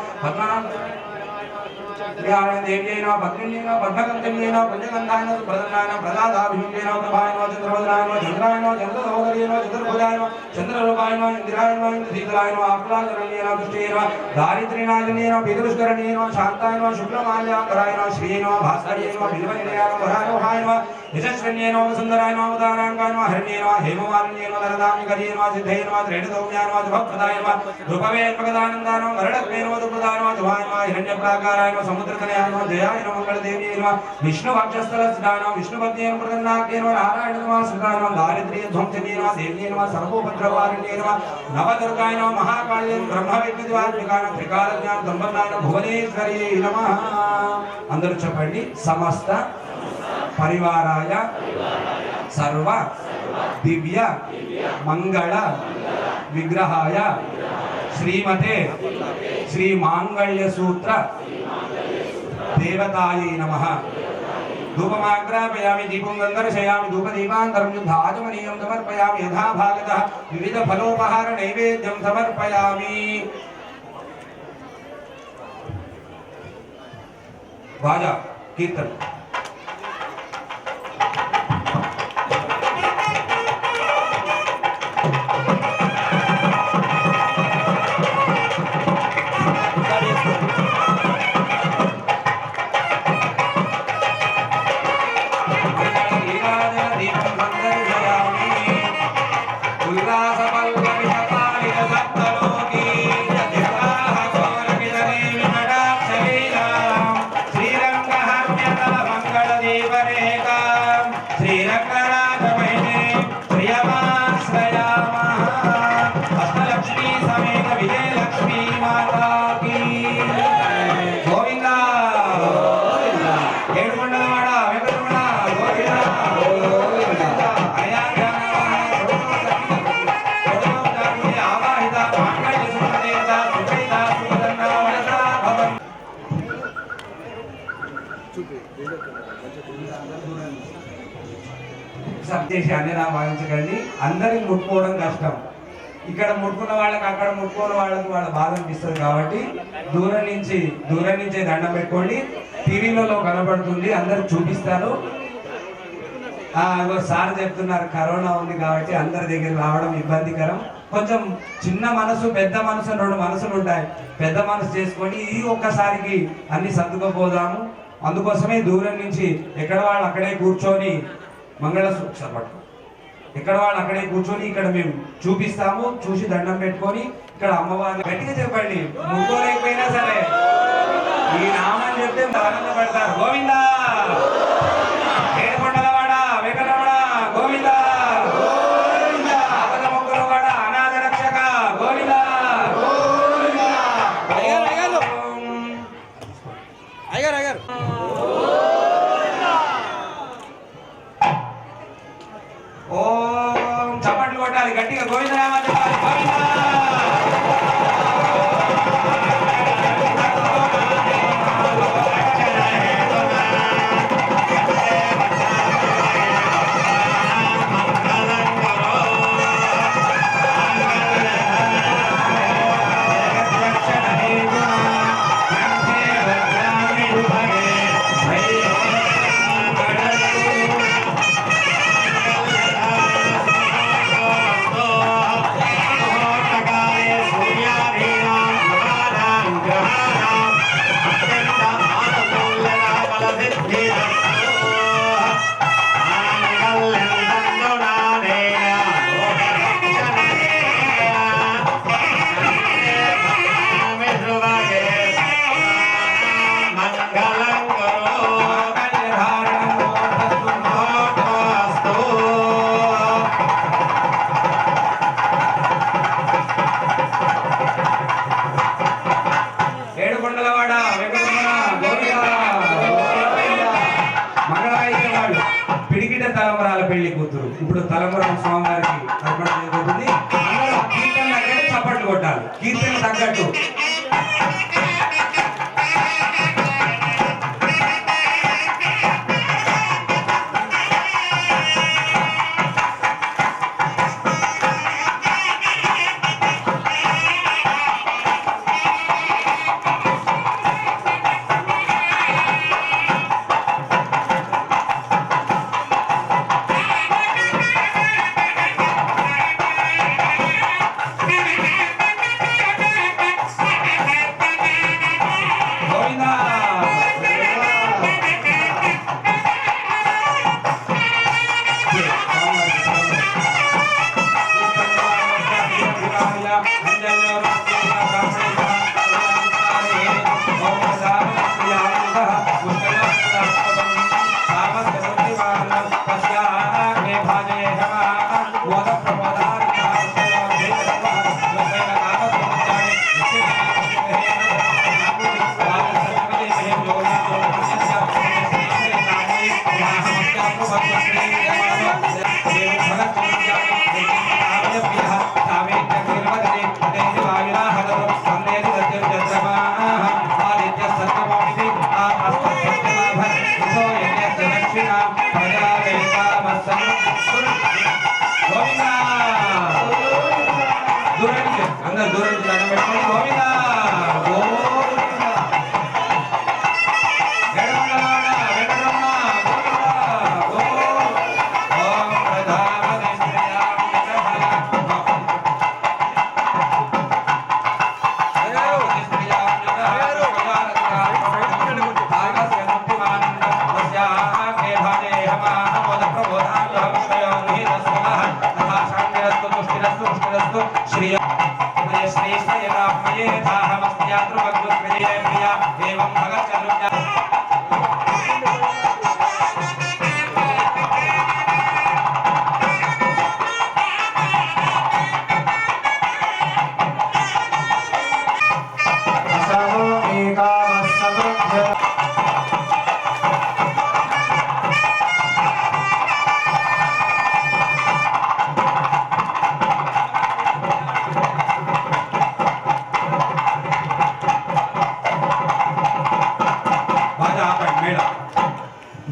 देव्यै नमः पद्मिन्यै नमः पद्मगन्धन्यै नमः पंचगन्धाय नमः प्रदन्नाय नमः प्रदादाभिषेकाय नमः प्रभाय नमः चन्द्रवदनाय नमः चन्द्राय नमः चन्द्रसहोदर्यै नमः चतुर्भुजाय नमः चन्द्ररूपाय नमः इन्द्राय नमः इन्द्रशीतलाय नमः आह्लादरण्यै नमः दुष्टये नमः दारिद्र्यनाशन्यै नमः पितृष्करण्यै नमः शान्ताय नमः शुक्लमाल्याम्बराय नमः श्रिये नमः भास्कर्यै नमः बिल्वन्यै नमः वरारोहाय नमः यशस्विन्यै नमः सुन्दराय नमः उदाराङ्गाय नमः हरण्यै नमः हेममालिन्यै नमः वरदामिकर्यै नमः सिद्धये नमः त्रेणुसौम्याय नमः शुभप्रदाय नमः रूपवेत्मकदानन्दाय नमः वरलक्ष्म्यै नमः दुःखदाय नमः शुभाय नमः हिरण्यप्राकाराय नमः समुद्रतनयाय नमः जयाय नमः मंगलदेव्यै नमः विष्णुभक्षस्थलस्थिताय नमः विष्णुपत्न्यै नमः प्रसन्नाख्यै नमः नारायण नमः सुधाय नमः दारिद्र्यध्वंसन्यै नमः देव्यै नमः सर्वोपद्रववारिण्यै नमः नवदुर्गाय नमः महाकाल्यै ब्रह्मविद्युद्वात्मिकाय नमः त्रिकालज्ञान संपन्नाय नमः भुवनेश्वर्यै नमः అందరూ చెప్పండి సమస్త పరివారాయ సర్వ దివ్య మంగళ విగ్రహాయ శ్రీమతే శ్రీ మాంగళ్య సూత్ర దేవతాయై నమః धूपमाग्रापयामि दीपं गन्धर्शयामि धूपदीपान्तरं युद्धाचमनीयं समर्पयामि यथा भागतः विविध फलोपहार नैवेद्यं समर्पयामि बाजा कीर्तन సందేశం అన్ని భావించకండి. అందరికి ముట్టుకోవడం కష్టం. ఇక్కడ ముట్టుకున్న వాళ్ళకి అక్కడ ముట్టుకున్న వాళ్ళకి వాళ్ళ బాధ అనిపిస్తుంది. కాబట్టి దూరం నుంచే దండం పెట్టుకోండి. టీవీలలో కనబడుతుంది, అందరు చూపిస్తారు. సార్ చెప్తున్నారు కరోనా ఉంది కాబట్టి అందరి దగ్గర రావడం ఇబ్బందికరం. కొంచెం చిన్న మనసు పెద్ద మనసు 2 మనసులు ఉంటాయి. పెద్ద మనసు చేసుకొని ఈ ఒక్కసారికి అన్ని సర్దుకుపోదాము. అందుకోసమే దూరం నుంచి ఎక్కడ వాళ్ళు అక్కడే కూర్చొని మంగళసూత్రం పట్టుకో, ఎక్కడ వాళ్ళు అక్కడే కూర్చొని ఇక్కడ మేము చూపిస్తాము. చూసి దండం పెట్టుకొని ఇక్కడ అమ్మవారిని గట్టిగా చెప్పండి. ముట్టుకోలేకపోయినా సరే ఈ నామని చెప్తే ఆనందపడతారు. గోవిందా ఏడుకొండలవాడ వెంకటరమణ గోవిందా, ఆపదముక్కులవాడ అనాథ రక్షక గోవిందా. అయ్యారు ఓం చప్పట్లు కొట్టాలి గట్టిగా. గోవిందనామ చెప్పాలి. గోవిందా ఇప్పుడు తలంబరం స్వామివారికి అర్పణ చేయబోతుంది. అందరూ కీర్తన దగ్గర చప్పట్లు కొట్టాలి, కీర్తన తగ్గట్టు.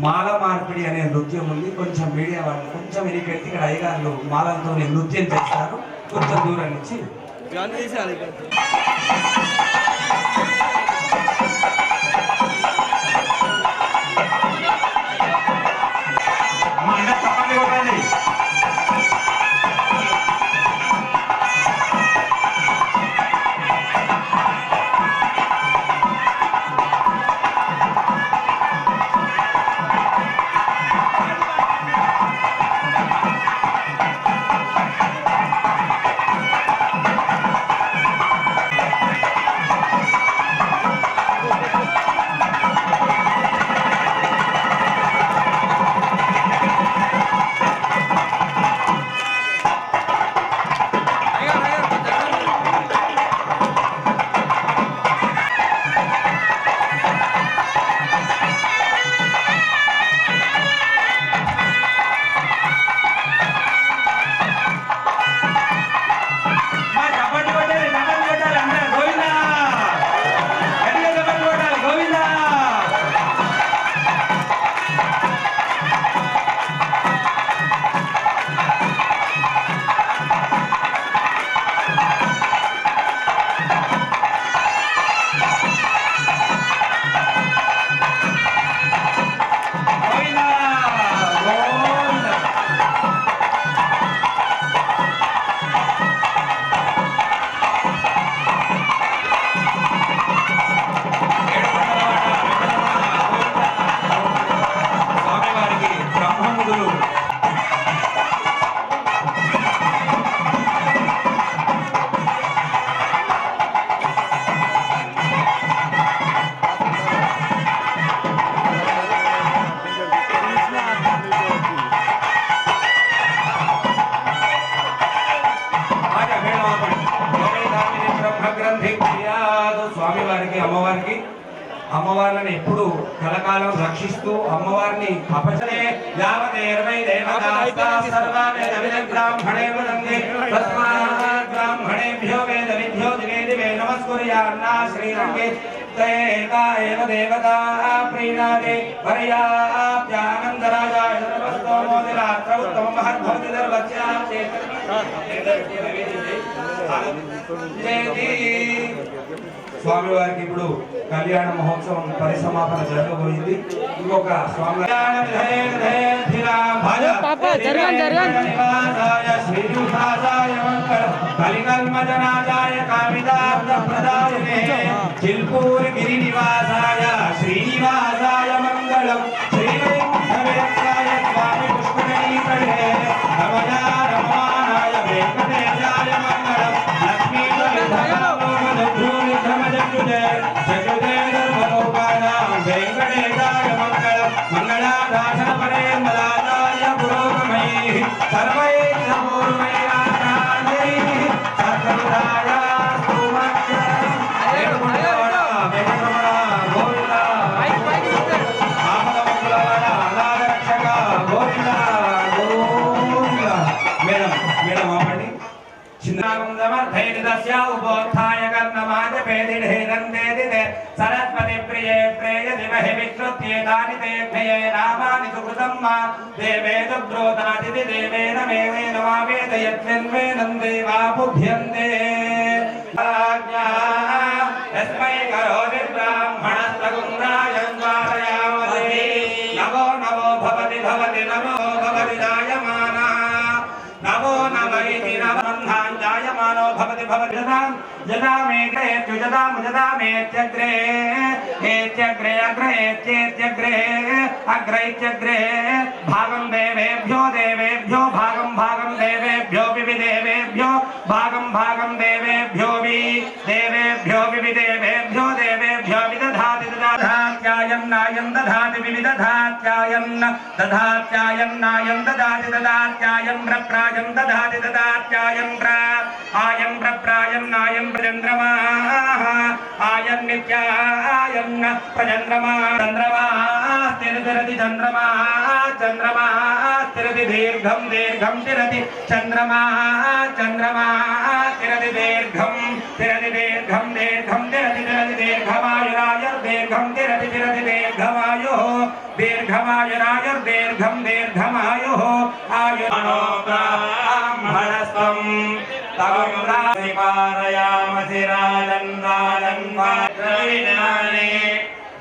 మాల మార్పిడి అనే నృత్యం ఉంది. కొంచెం మీడియా వాళ్ళు కొంచెం వెనకెట్టి ఇక్కడ అయ్యగారులు మాలలతో నృత్యం చేస్తారు. కొంచెం దూరం నుంచి అమ్మవారిని ఎప్పుడు కలకాలం రక్షిస్తూ అమ్మవారిని అపచనే యావదేర్వై దేవతాస్తా సర్వావేద బ్రాహ్మణే వదందే తస్మాత్ బ్రాహ్మణేభ్యో వేద విద్యో దివే దివే నమస్కుర్యాన్నా శ్రీరంగే తేకా ఏవ దేవతా ప్రీణాదే పర్యాప్యానందరాజాయ సర్వస్తో మోదిరాత్ర ఉత్తమ మహద్భవతి దర్వచ్యాచే స్వామివారికి ఇప్పుడు కళ్యాణ మహోత్సవం పరిసమాపన జరగబోయింది. ఇంకొక స్వామి చిల్పూర్ గిరి నివాసాయ శ్రీనివాసాయ మంగళం శ్రీవైకుంఠవేత్యాయ స్వామి పుష్కరణీతడే రమణాయ వెంకటేశాయ మంగళం లక్ష్మీ వెంకటేశాయ మంగళం మంగళాదాసన పరేంద్రాయ పురోగమై సర్వైర్మై सरस्वती प्रिये प्रेय दिमहि विश्रुत्येतानि ते भये रामानि सुकृतम् देवेन ब्रोतादिति देवेन मेवेन वा वेदयत्वेन्वेनं देवा बुध्यन्ते यस्मै करोति ब्राह्मणस्तगुन्द्राय द्वारयामहे नवो नवो भवति भवति नमो भवति जायमाना नवो नव इति नवबन्धान् जायमानो भवति भवति जदा मेत्यग्रे एत्यग्रे अग्रे एत्यग्रे अग्रैत्यग्रे भागं देवेभ्यो देवेभ्यो भागं भागं देवेभ्यो विविदेवेभ्यो भागं भागं देवेभ्यो देवेभ्यो विविदेवेभ्यो देवेभ्यो विदधाति ददात्यायं नायं दधाति विविदधात्यायं दधात्यायं नायं ददाति ददात्यायं प्रप्रायं दधाति ददात्यायं आयं प्रप्रायं नायं प्रचन्द्रमा आयं नित्यायं प्रचन्द्रमा चन्द्रमा स्थिरति चन्द्रमा चन्द्रमा स्थिरति दीर्घं दीर्घं स्थिरति चन्द्रमा चन्द्रमा स्थिरति दीर्घं स्थिरति दीर्घं दीर्घं स्थिरति स्थिरति दीर्घमायुरायुर् दीर्घं स्थिरति स्थिरति दीर्घमायुः दीर्घमायुरायुर् दीर्घं दीर्घमायुः आयुर्मनो ब्राह्मणस्त्वं तवं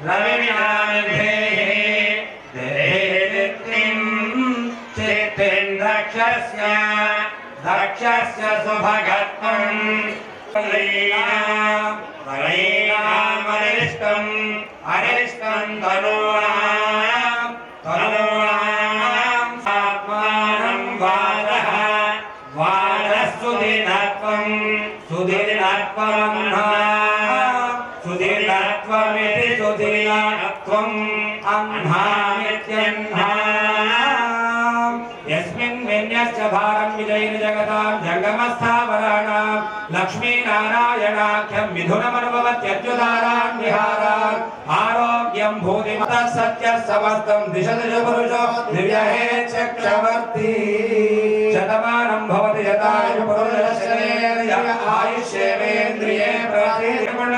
रविनाने दक्षस्य सुभगत्वं अरिष्टं अरिष्टं तनूणां सात्मानं वारः वारस्सुदिनत्वं सुदिनत्वं सुदिनत्वमिति सुदिनत्वम् अह्नामित्यह्ना यस्मिन् विन्यस्य भारं विजयिनि जगतां जङ्गमस्थावराणां लक्ष्मीनारायणाख्यं मिथुनमनुभवत्यत्युदारां विहारान् आरोग्यं भूतिमतः सत्यः समस्तं दिशदश पुरुषो दिव्यहे चक्रवर्ती शतमानं भवति शतायुः पुरुषस्य आयुष्येवेन्द्रिये प्रतिरमण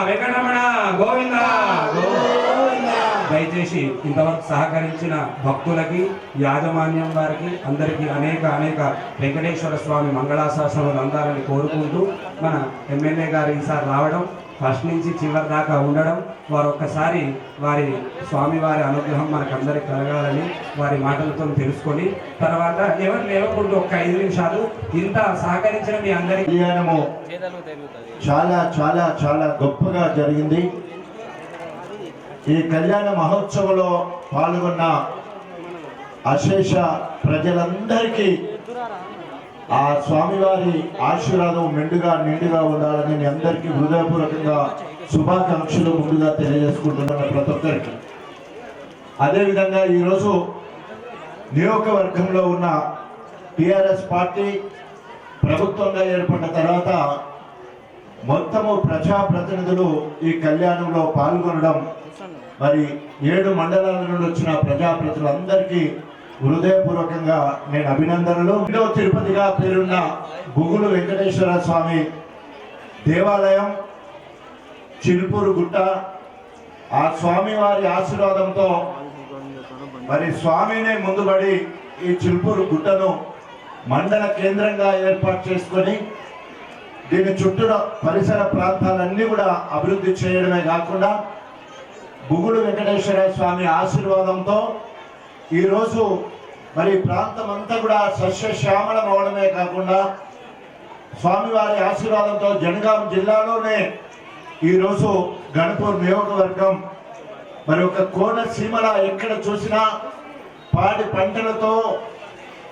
वेंकटरमण గోవింద దయచేసి ఇంతవరకు సహకరించిన భక్తులకి యాజమాన్యం వారికి అందరికీ అనేక వెంకటేశ్వర స్వామి మంగళాశాసనాలు అందాలని కోరుకుంటూ మన ఎమ్మెల్యే గారు ఈసారి రావడం ఫస్ట్ నుంచి చివరి దాకా ఉండడం వారు ఒక్కసారి వారి స్వామివారి అనుగ్రహం మనకందరికి కలగాలని వారి మాటలతో తెలుసుకొని తర్వాత ఎవరు లేవకుండా ఒక్క 5 నిమిషాలు ఇంత సహకరించిన మీ అందరికీ చాలా చాలా చాలా గొప్పగా జరిగింది. ఈ కళ్యాణ మహోత్సవంలో పాల్గొన్న అశేష ప్రజలందరికీ ఆ స్వామివారి ఆశీర్వాదం నిండుగా ఉండాలని మీ అందరికీ హృదయపూర్వకంగా శుభాకాంక్షలు ముందుగా తెలియజేసుకుంటున్నాను ప్రతి ఒక్కరికి. అదేవిధంగా ఈరోజు నియోజకవర్గంలో ఉన్న టిఆర్ఎస్ పార్టీ ప్రభుత్వంగా ఏర్పడిన తర్వాత మొత్తము ప్రజాప్రతినిధులు ఈ కళ్యాణంలో పాల్గొనడం, మరి 7 మండలాల నుండి వచ్చిన ప్రజాప్రతినిధులందరికీ హృదయపూర్వకంగా నేను అభినందనలు. రెండవ తిరుపతిగా పేరున్న బుగులు వెంకటేశ్వర స్వామి దేవాలయం చిలుపూరు గుట్ట, ఆ స్వామి వారి ఆశీర్వాదంతో మరి స్వామినే ముందుబడి ఈ చిలుపూరు గుట్టను మండల కేంద్రంగా ఏర్పాటు చేసుకొని దీని చుట్టూ పరిసర ప్రాంతాలన్నీ కూడా అభివృద్ధి చేయడమే కాకుండా బుగులు వెంకటేశ్వర స్వామి ఆశీర్వాదంతో ఈరోజు మరి ప్రాంతం అంతా కూడా సస్యశ్యామలం అవడమే కాకుండా స్వామివారి ఆశీర్వాదంతో జనగాం జిల్లాలోనే ఈరోజు గణపూర్ నియోజకవర్గం మరి ఒక కోనసీమల ఎక్కడ చూసినా పాడి పంటలతో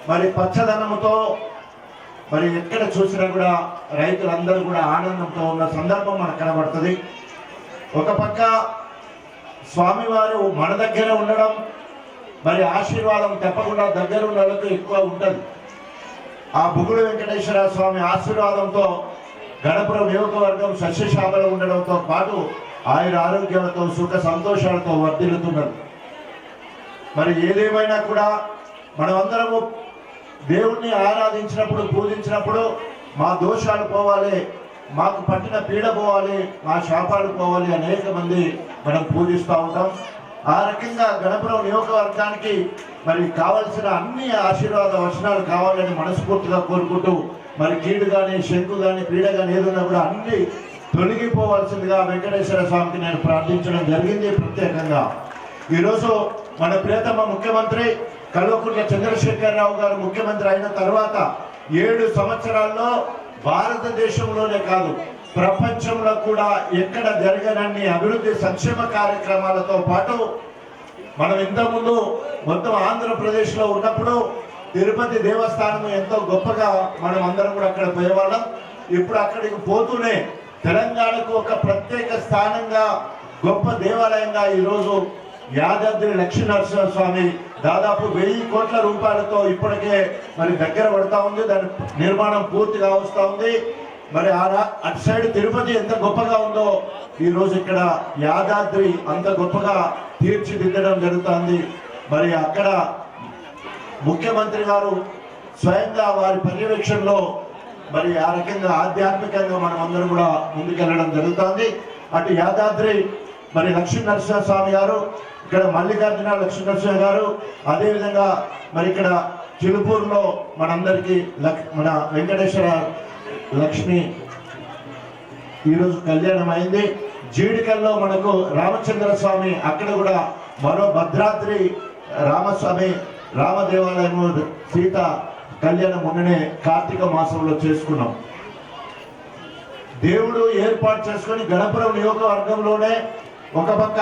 మరి పచ్చదనముతో మరి ఎక్కడ చూసినా కూడా రైతులందరూ కూడా ఆనందంతో ఉన్న సందర్భం మనకు కనబడుతుంది. ఒక పక్క స్వామివారు మన దగ్గర ఉండడం, మరి ఆశీర్వాదం తప్పకుండా దగ్గర ఉన్న వాళ్ళకు ఎక్కువ ఉంటుంది. ఆ బుగుడు వెంకటేశ్వర స్వామి ఆశీర్వాదంతో గణపురం నియోజకవర్గం సస్యశ్యామలం ఉండడంతో పాటు ఆయన ఆరోగ్యాలతో సుఖ సంతోషాలతో వర్ధిల్లుతున్నారు. మరి ఏదేమైనా కూడా మనమందరము దేవుణ్ణి ఆరాధించినప్పుడు, పూజించినప్పుడు మా దోషాలు పోవాలి, మాకు పట్టిన పీడ పోవాలి, మా శాపాలు పోవాలి అనేక మంది మనం పూజిస్తూ ఉంటాం. ఆ రకంగా గణపురం నియోజకవర్గానికి మరి కావలసిన అన్ని ఆశీర్వాద వచనాలు కావాలని మనస్ఫూర్తిగా కోరుకుంటూ మరి కీడు కానీ, శంకు కానీ, పీడ కానీ ఏదన్నా కూడా అన్ని తొలగిపోవాల్సిందిగా వెంకటేశ్వర స్వామికి నేను ప్రార్థించడం జరిగింది. ప్రత్యేకంగా ఈరోజు మన ప్రియతమ ముఖ్యమంత్రి కల్వకుంట్ల చంద్రశేఖరరావు గారు ముఖ్యమంత్రి అయిన తర్వాత 7 సంవత్సరాల్లో భారతదేశంలోనే కాదు ప్రపంచంలో కూడా ఎక్కడ జరగనన్ని అభివృద్ధి సంక్షేమ కార్యక్రమాలతో పాటు మనం ఇంతకుముందు మొత్తం ఆంధ్రప్రదేశ్లో ఉన్నప్పుడు తిరుపతి దేవస్థానం ఎంతో గొప్పగా మనం అందరం కూడా అక్కడ పోయేవాళ్ళం. ఇప్పుడు అక్కడికి పోతూనే తెలంగాణకు ఒక ప్రత్యేక స్థానంగా గొప్ప దేవాలయంగా ఈరోజు యాదాద్రి లక్ష్మీనరసింహ స్వామి దాదాపు 1000 కోట్ల రూపాయలతో ఇప్పటికే మరి దగ్గర పడతా ఉంది. దాని నిర్మాణం పూర్తిగా వస్తూ ఉంది. మరి అటు సైడ్ తిరుపతి ఎంత గొప్పగా ఉందో ఈరోజు ఇక్కడ యాదాద్రి అంత గొప్పగా తీర్చిదిద్దడం జరుగుతుంది. మరి అక్కడ ముఖ్యమంత్రి గారు స్వయంగా వారి పర్యవేక్షణలో మరి ఆ రకంగా ఆధ్యాత్మికంగా మనం అందరం కూడా ముందుకెళ్ళడం జరుగుతుంది. అటు యాదాద్రి మరి లక్ష్మీనరసింహ స్వామి గారు, ఇక్కడ మల్లికార్జున లక్ష్మీనరసింహ గారు, అదేవిధంగా మరి ఇక్కడ చిలుపూరులో మనందరికీ మన వెంకటేశ్వర లక్ష్మి ఈరోజు కళ్యాణం అయింది. జీడికల్లో మనకు రామచంద్ర స్వామి, అక్కడ కూడా మరో భద్రాద్రి రామస్వామి రామదేవాలయము సీత కళ్యాణం మొన్ననే కార్తీక మాసంలో చేసుకున్నాం. దేవుడు ఏర్పాటు చేసుకొని గణపురం నియోజకవర్గంలోనే ఒక పక్క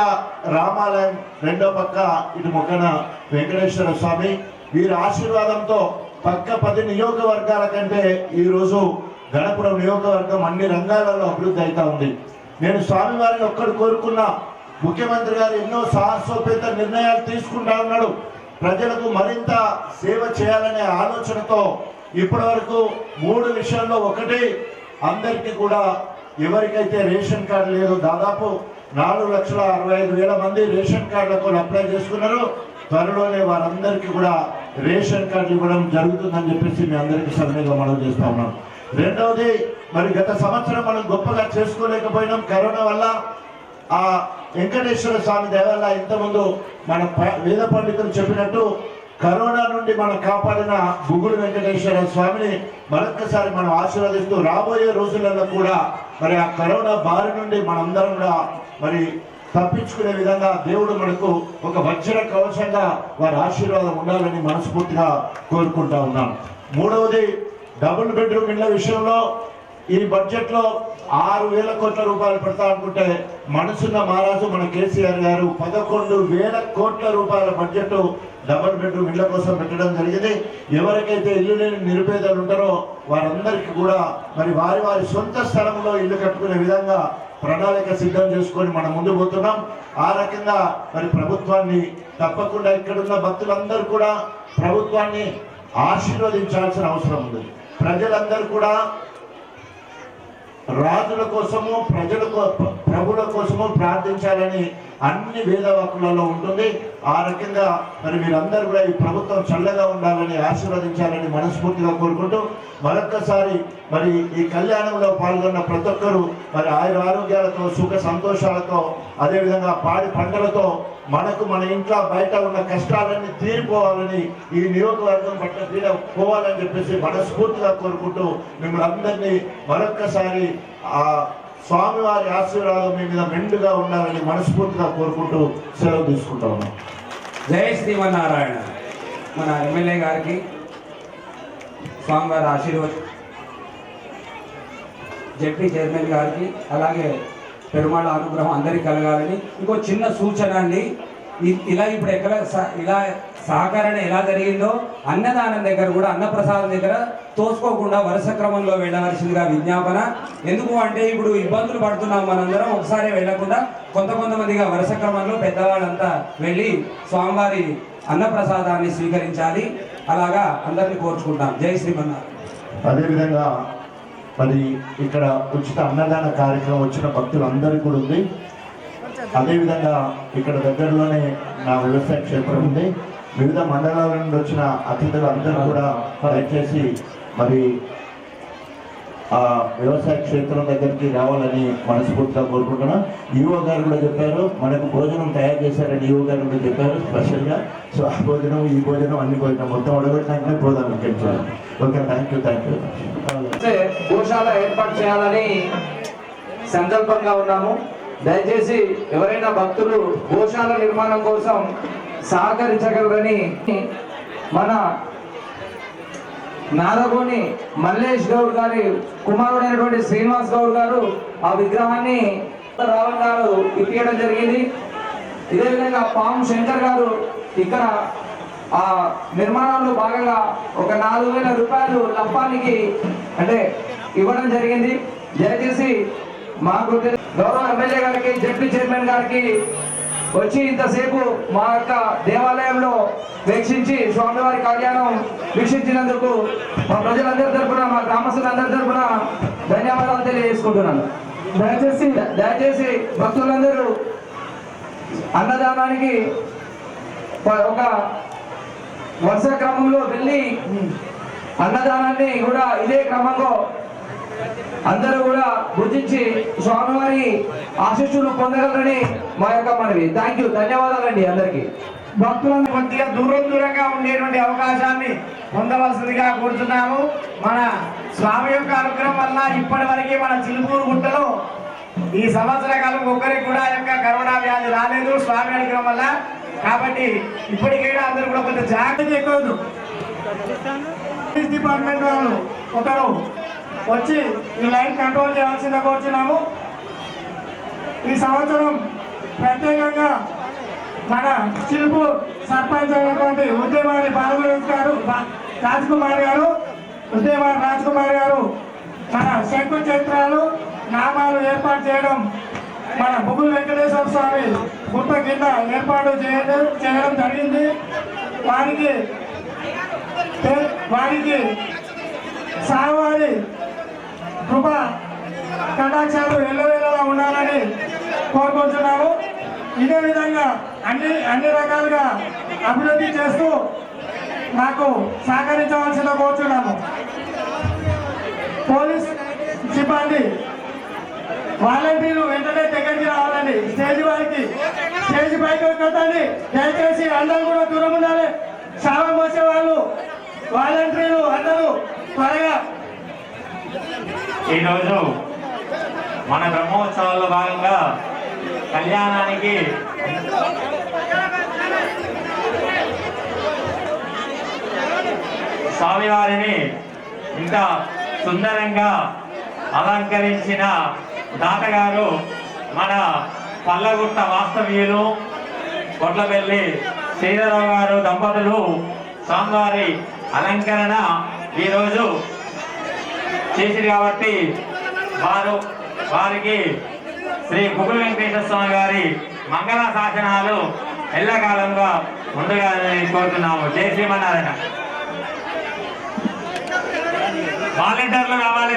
రామాలయం, రెండో పక్క ఇటు మొక్కన వెంకటేశ్వర స్వామి, వీరి ఆశీర్వాదంతో పక్క 10 నియోజకవర్గాల కంటే ఈరోజు గణపురం నియోజకవర్గం అన్ని రంగాలలో అభివృద్ధి అవుతా ఉంది. నేను స్వామివారిని ఒక్కడు కోరుకున్నా, ముఖ్యమంత్రి గారు ఎన్నో సాహసోపేత నిర్ణయాలు తీసుకుంటా ఉన్నాడు. ప్రజలకు మరింత సేవ చేయాలనే ఆలోచనతో ఇప్పటి వరకు 3 విషయాల్లో, ఒకటి అందరికీ కూడా ఎవరికైతే రేషన్ కార్డు లేదో దాదాపు 4,65,000 మంది రేషన్ కార్డులకు అప్లై చేసుకున్నారు. త్వరలోనే వారందరికీ కూడా రేషన్ కార్డు ఇవ్వడం జరుగుతుందని చెప్పేసి మీ అందరికీ సభ్యులుగా మనం చేస్తా ఉన్నాం. రెండవది, మరి గత సంవత్సరం మనం గొప్పగా చేసుకోలేకపోయినాం కరోనా వల్ల. ఆ వెంకటేశ్వర స్వామి దయ వల్ల ఇంతకుముందు మన వేద పండితులు చెప్పినట్టు కరోనా నుండి మనం కాపాడిన బుగుడు వెంకటేశ్వర స్వామిని మరొక్కసారి మనం ఆశీర్వదిస్తూ రాబోయే రోజులలో కూడా మరి ఆ కరోనా బారి నుండి మనందరం కూడా మరి తప్పించుకునే విధంగా దేవుడు మనకు ఒక వజ్ర కవచంగా వారి ఆశీర్వాదం ఉండాలని మనస్ఫూర్తిగా కోరుకుంటా ఉన్నాం. మూడవది, డబుల్ బెడ్రూమ్ ఇళ్ల విషయంలో ఈ బడ్జెట్ లో 6,000 కోట్ల రూపాయలు పెడతా అనుకుంటే మనసున్న మహారాజు మన కేసీఆర్ గారు 11,000 కోట్ల రూపాయల బడ్జెట్ డబుల్ బెడ్రూమ్ ఇళ్ల కోసం పెట్టడం జరిగింది. ఎవరికైతే ఇల్లు లేని నిరుపేదలు ఉంటారో వారందరికీ కూడా మరి వారి వారి సొంత స్థలంలో ఇల్లు కట్టుకునే విధంగా ప్రణాళిక సిద్ధం చేసుకొని మనం ముందు పోతున్నాం. ఆ రకంగా మరి ప్రభుత్వాన్ని తప్పకుండా ఇక్కడున్న భక్తులందరూ కూడా ప్రభుత్వాన్ని ఆశీర్వదించాల్సిన అవసరం ఉంది. ప్రజలందరూ కూడా రాజుల కోసము ప్రభుల కోసము ప్రార్థించాలని అన్ని వేదవాక్కులలో ఉంటుంది. ఆ రకంగా మరి మీరందరూ కూడా ఈ ప్రభుత్వం చల్లగా ఉండాలని ఆశీర్వదించాలని మనస్ఫూర్తిగా కోరుకుంటూ మరొక్కసారి మరి ఈ కళ్యాణంలో పాల్గొన్న ప్రతి ఒక్కరూ మరి ఆరోగ్యాలతో సుఖ సంతోషాలతో అదేవిధంగా పాడి పంటలతో మనకు మన ఇంట్లో బయట ఉన్న కష్టాలన్నీ తీరిపోవాలని ఈ నియోజకవర్గం పట్ల తీర పోవాలని చెప్పేసి మనస్ఫూర్తిగా కోరుకుంటూ మిమ్మల్ని అందరినీ మరొక్కసారి ఆ స్వామివారి ఆశీర్వాదం మీ మీద మెండుగా ఉండాలని మనస్ఫూర్తిగా కోరుకుంటూ సెలవు తీసుకుంటా ఉన్నాం. జై శ్రీమన్నారాయణ. మన ఎమ్మెల్యే గారికి స్వామివారి ఆశీర్వాదం, జెడ్పీ చైర్మన్ గారికి అలాగే పెరుమాళ అనుగ్రహం అందరికీ కలగాలని. ఇంకో చిన్న సూచన అండి, ఇలా ఇప్పుడు ఎక్కడ ఇలా సహకరణ ఎలా జరిగిందో అన్నదానం దగ్గర కూడా అన్నప్రసాదం దగ్గర తోసుకోకుండా వరుస క్రమంలో వెళ్ళవలసిందిగా విజ్ఞాపన. ఎందుకు అంటే ఇప్పుడు ఇబ్బందులు పడుతున్నాం మనందరం, ఒకసారి వెళ్ళకుండా కొంతమందిగా వరుస క్రమంలో పెద్దవాళ్ళంతా వెళ్ళి స్వామివారి అన్నప్రసాదాన్ని స్వీకరించాలి. అలాగా అందరినీ కోర్చుకుంటాం. జై శ్రీమన్నారాయణ. అదేవిధంగా మరి ఇక్కడ ఉచిత అన్నదాన కార్యక్రమం వచ్చిన భక్తులందరికీ కూడా ఉంది. అదేవిధంగా ఇక్కడ దగ్గరలోనే నా వ్యవసాయ క్షేత్రం ఉంది. వివిధ మండలాల నుండి వచ్చిన అతిథులు అందరూ కూడా దయచేసి మరి ఆ వ్యవసాయ క్షేత్రం దగ్గరికి రావాలని మనస్ఫూర్తిగా కోరుకుంటున్నాం. ఈవో గారు కూడా చెప్పారు, మనకు భోజనం తయారు చేశారని ఈవో గారు కూడా చెప్పారు స్పెషల్గా. సో ఆ భోజనం ఈ భోజనం అన్ని భోజనం మొత్తం అడగొట్టినాకనే పోదాం ఇక్కడికి. Okay, thank you. గోశాల ఏర్పాటు చేయాలని సంకల్పంగా ఉన్నాము. దయచేసి ఎవరైనా భక్తులు గోశాల నిర్మాణం కోసం సహకరించగలరని మన నాదగోని మల్లేష్ గౌడ్ గారి కుమారుడైనటువంటి శ్రీనివాస్ గౌడ్ గారు ఆ విగ్రహాన్ని రావణ్ గారు ఇప్పించడం జరిగింది. ఇదే విధంగా పాము శంకర్ గారు ఇక్కడ ఆ నిర్మాణంలో భాగంగా ఒక 4,000 రూపాయలు లప్పానికి అంటే ఇవ్వడం జరిగింది. దయచేసి మాకు గౌరవ ఎమ్మెల్యే గారికి, జెడ్పీ చైర్మన్ గారికి వచ్చి ఇంతసేపు మా యొక్క దేవాలయంలో వీక్షించి స్వామివారి కళ్యాణం వీక్షించినందుకు మా ప్రజలందరి తరఫున, మా గ్రామస్తులందరి తరఫున ధన్యవాదాలు తెలియజేసుకుంటున్నాను. దయచేసి భక్తులందరూ అన్నదానానికి ఒక వరుస క్రమంలో వెళ్ళి అన్నదానాన్ని కూడా ఇదే క్రమంలో అందరూ కూడా గుర్తించి స్వామివారి ఆశీస్సులు పొందగలరని మా యొక్క మనవి. థ్యాంక్ యూ, ధన్యవాదాలండి అందరికీ. భక్తులను కొద్దిగా దూరంగా ఉండేటువంటి అవకాశాన్ని పొందవలసిందిగా కోరుతున్నాము. మన స్వామి యొక్క అనుగ్రహం వల్ల ఇప్పటి వరకు మన చిలుకూరు గుట్టలో ఈ సంవత్సర కాలం ఒక్కరికి కూడా యొక్క కరోనా వ్యాధి రాలేదు స్వామి అనుగ్రహం వల్ల. కాబట్టి ఇప్పటికైనా అందరూ కూడా కొంచెం జాగ్రత్త ఎక్కువ. డిపార్ట్మెంట్ వాళ్ళు ఒకరు వచ్చి ఈ లైన్ కంట్రోల్ చేయాల్సిందిగా కోరుచున్నాము. ఈ సంవత్సరం ప్రత్యేకంగా మన చిలుపు సర్పంచ్ అయినటువంటి ఉద్యమాని రాజ్కుమార్ గారు మన శంకు చిత్రాలు నామాలు ఏర్పాటు చేయడం, మన బుగులు వెంకటేశ్వర స్వామి గుట్ట కింద ఏర్పాటు చేయడం జరిగింది. వారికి సావారి కృప కటాక్షాలు ఎల్లవేళలా ఉండాలని కోరుకుంటున్నాము. ఇదే విధంగా అన్ని రకాలుగా అభివృద్ధి చేస్తూ నాకు సహకరించవలసిందిగా కోరుతున్నాము. పోలీస్ సిబ్బంది వాలంటీర్లు వెంటనే దగ్గరికి రావాలండి. స్టేజ్ పైకి వచ్చండి. దయచేసి అందరూ కూడా దూరం ఉండాలి. శావం పోసే వాళ్ళు, వాలంటీర్లు అందరూ త్వరగా. ఈరోజు మన బ్రహ్మోత్సవాల్లో భాగంగా కళ్యాణానికి స్వామివారిని ఇంత సుందరంగా అలంకరించిన దాతగారు మన పల్లగుట్ట వాస్తవ్యులు కొట్లపల్లి శ్రీధరరావు గారు దంపతులు స్వామివారి అలంకరణ ఈరోజు చేసిరు కాబట్టి వారికి శ్రీ బుగులు వెంకటేశ్వర స్వామి గారి మంగళ శాసనాలు ఎల్లకాలంగా ముందుగా కోరుతున్నాము. జై శ్రీమన్నారాయణ. వాలంటీర్లు కావాలి.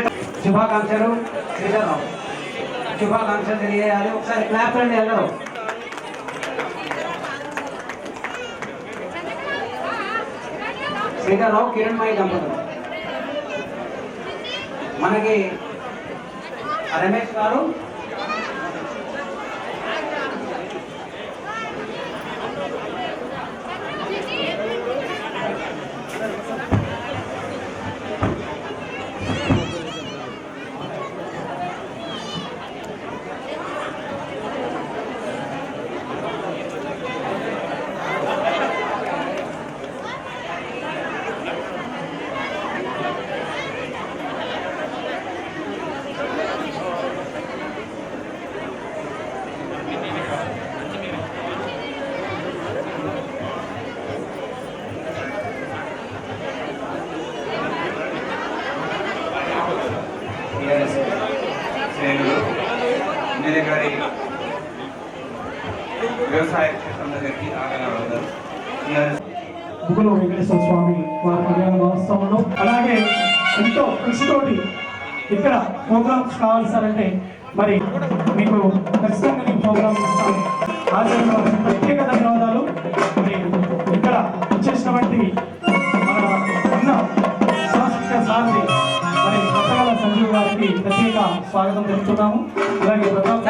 శుభాకాంక్షలు శ్రీధర్రావు శుభాకాంక్షలు తెలియజేయాలి ఒకసారి క్లాప్ రండి అందరూ శ్రీధర్రావు కిరణ్మయి దంపతులు మనకి రమేష్ గారు శ్రేణులు ఎమ్మెల్యే గారి వ్యవసాయ క్షేత్రం దగ్గరికి ఆగలవద్దారు. బుగులు వెంకటేశ్వర స్వామి వారి కళ్యాణ మహోత్సవంలో అలాగే ఎంతో కృషితోటి ఇక్కడ ప్రోగ్రామ్స్ కావాల్సారంటే మరి మీకు ఖచ్చితంగా నేను ప్రోగ్రామ్ ఇస్తాను. ఆచరణ ప్రత్యేక ధన్యవాదాలు. మరి ఇక్కడ వచ్చేసినటువంటి మన ఉన్న సాంస్కృతిక సారథి మరి కొత్తగల సంజీవ్ గారికి ప్రత్యేక స్వాగతం తెలుపుతున్నాము. అలాగే ప్రతాప్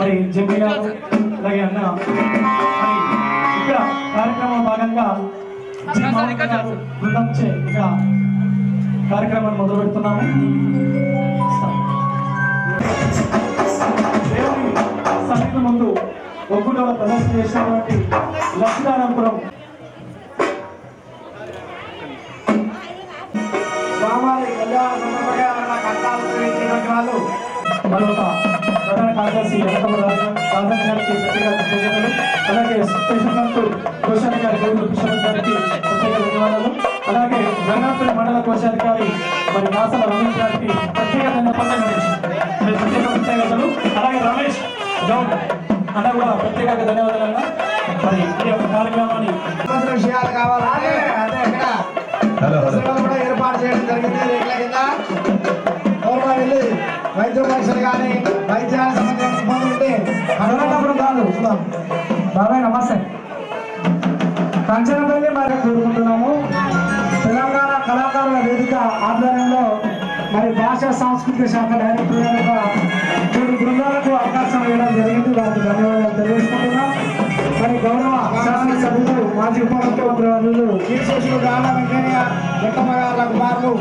మరి జమ్మి గారు అలాగే అన్న మరి ఇక్కడ కార్యక్రమం భాగంగా బృందంచే ఇక్కడ కార్యక్రమాన్ని మొదలు పెడుతున్నాము. దేవుని సన్నిధి ముందు ఒగ్గులో ప్రదర్శన చేసినటువంటి లక్ష్మీనారాయణపురం స్వామివారి కళ్యాణ సందర్భంగా కష్టాలు తెలియజేయడానికి వాళ్ళు మరొక ప్రధాన కార్యదర్శి రాజన్ గారికి ప్రత్యేక కృతజ్ఞతలు. అలాగే స్టేషన్ మంత్రులు కోశాధికారి గౌరవ కృష్ణ గారికి ప్రత్యేక ధన్యవాదాలు. అలాగే రంగాపురం మండల కోశాధికారి మరి నాసల రమేష్ గారికి ప్రత్యేక కృతజ్ఞతలు. అలాగే రమేష్ గౌడ్ అన్న కూడా ప్రత్యేక ధన్యవాదాలు అన్న. మరి ఈ యొక్క కార్యక్రమాన్ని విషయాలు కావాలంటే అదే ఇక్కడ కూడా ఏర్పాటు చేయడం జరిగింది. రేట్ల కింద గౌరవ వెళ్ళి వైద్య పరీక్షలు కానీ వైద్యానికి సంబంధించిన ఇబ్బందులు ఉంటే అడగటప్పుడు కాదు. బాబాయ్ నమస్తే. కంచనపల్లి మరి కోరుకుంటున్నాము. తెలంగాణ కళాకారుల వేదిక ఆధ్వర్యంలో మరి భాషా సాంస్కృతిక శాఖ డైరెక్టర్ గారుగా 3 బృందాలకు అవకాశం ఇవ్వడం జరిగింది. వారికి ధన్యవాదాలు తెలియజేసుకుంటున్నాం. మరి గౌరవ శాసనసభ్యులు మాజీ ఉప ముఖ్యమంత్రి వర్యులు కీర్తిశేషులు గాల వెంకయ్య వెంకమ్మ గారి కుమారులు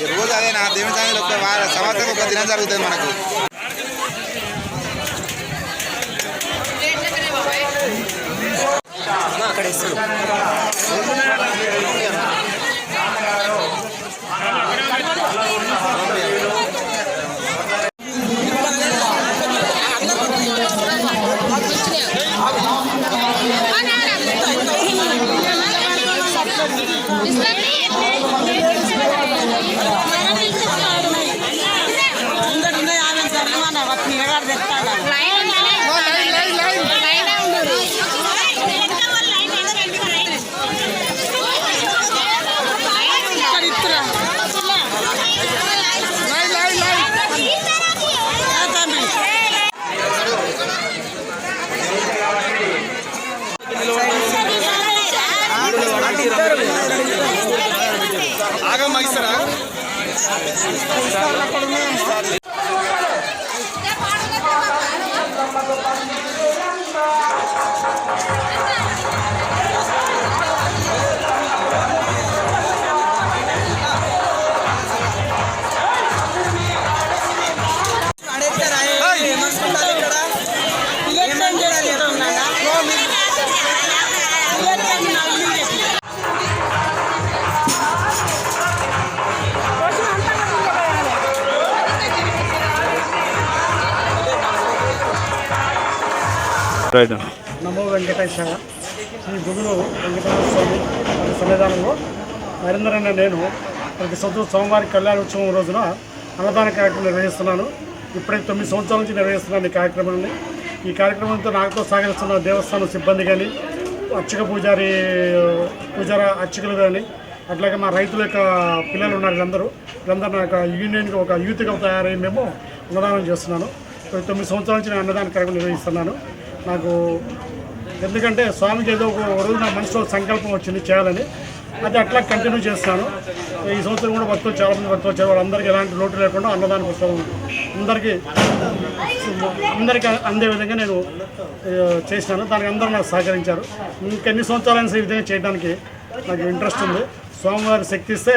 రోజు అదే నా దేవుని సన్నిధిలో సంవత్సరం ఒక దినం జరుగుతుంది మనకు. నమో వెంకటేశ్వర శ్రీ బుగులు వెంకటేశ్వర స్వామి వారి సన్నిధానంలో నరేంద్ర అనే నేను ప్రతి సంవత్సరం సోమవారి కళ్యాణోత్సవం రోజున అన్నదాన కార్యక్రమం నిర్వహిస్తున్నాను. ఇప్పుడే 9 సంవత్సరాల నుంచి నిర్వహిస్తున్నాను ఈ కార్యక్రమాన్ని. ఈ కార్యక్రమంతో నాతో సహకరిస్తున్న దేవస్థానం సిబ్బంది కానీ, అర్చక పూజారి అర్చకులు కానీ, అట్లాగే మా రైతుల యొక్క పిల్లలు ఉన్నారు. వీళ్ళందరూ నా యొక్క యూనియన్కి ఒక యూత్గా తయారై మేము అన్నదానం చేస్తున్నాను. 9 సంవత్సరాల నుంచి నేను అన్నదాన కార్యక్రమం నిర్వహిస్తున్నాను. నాకు ఎందుకంటే స్వామికి ఏదో ఒక రోజు నా మనసులో సంకల్పం వచ్చింది చేయాలని, అది అట్లా కంటిన్యూ చేస్తాను. ఈ సంవత్సరం కూడా భక్తులు చాలామంది భక్తులు వచ్చారు. వాళ్ళందరికీ ఎలాంటి లోటు లేకుండా అన్నదాన పుస్తకం అందరికీ అందే విధంగా నేను చేసినాను. దానికి అందరూ నాకు సహకరించారు. ఇంకెన్ని సంవత్సరాలైనా ఈ విధంగా చేయడానికి నాకు ఇంట్రెస్ట్ ఉంది. స్వామివారి శక్తి ఇస్తే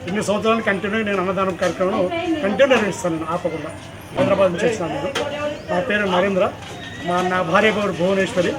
ఇన్ని సంవత్సరాలు కంటిన్యూ నేను అన్నదానం కార్యక్రమం కంటిన్యూ నిర్వహిస్తాను. నేను ఆపకుండా హైదరాబాద్ నుంచి వచ్చినాను. నేను నా పేరు నరేంద్ర, నా భార్య పేరు భువనేశ్వరి.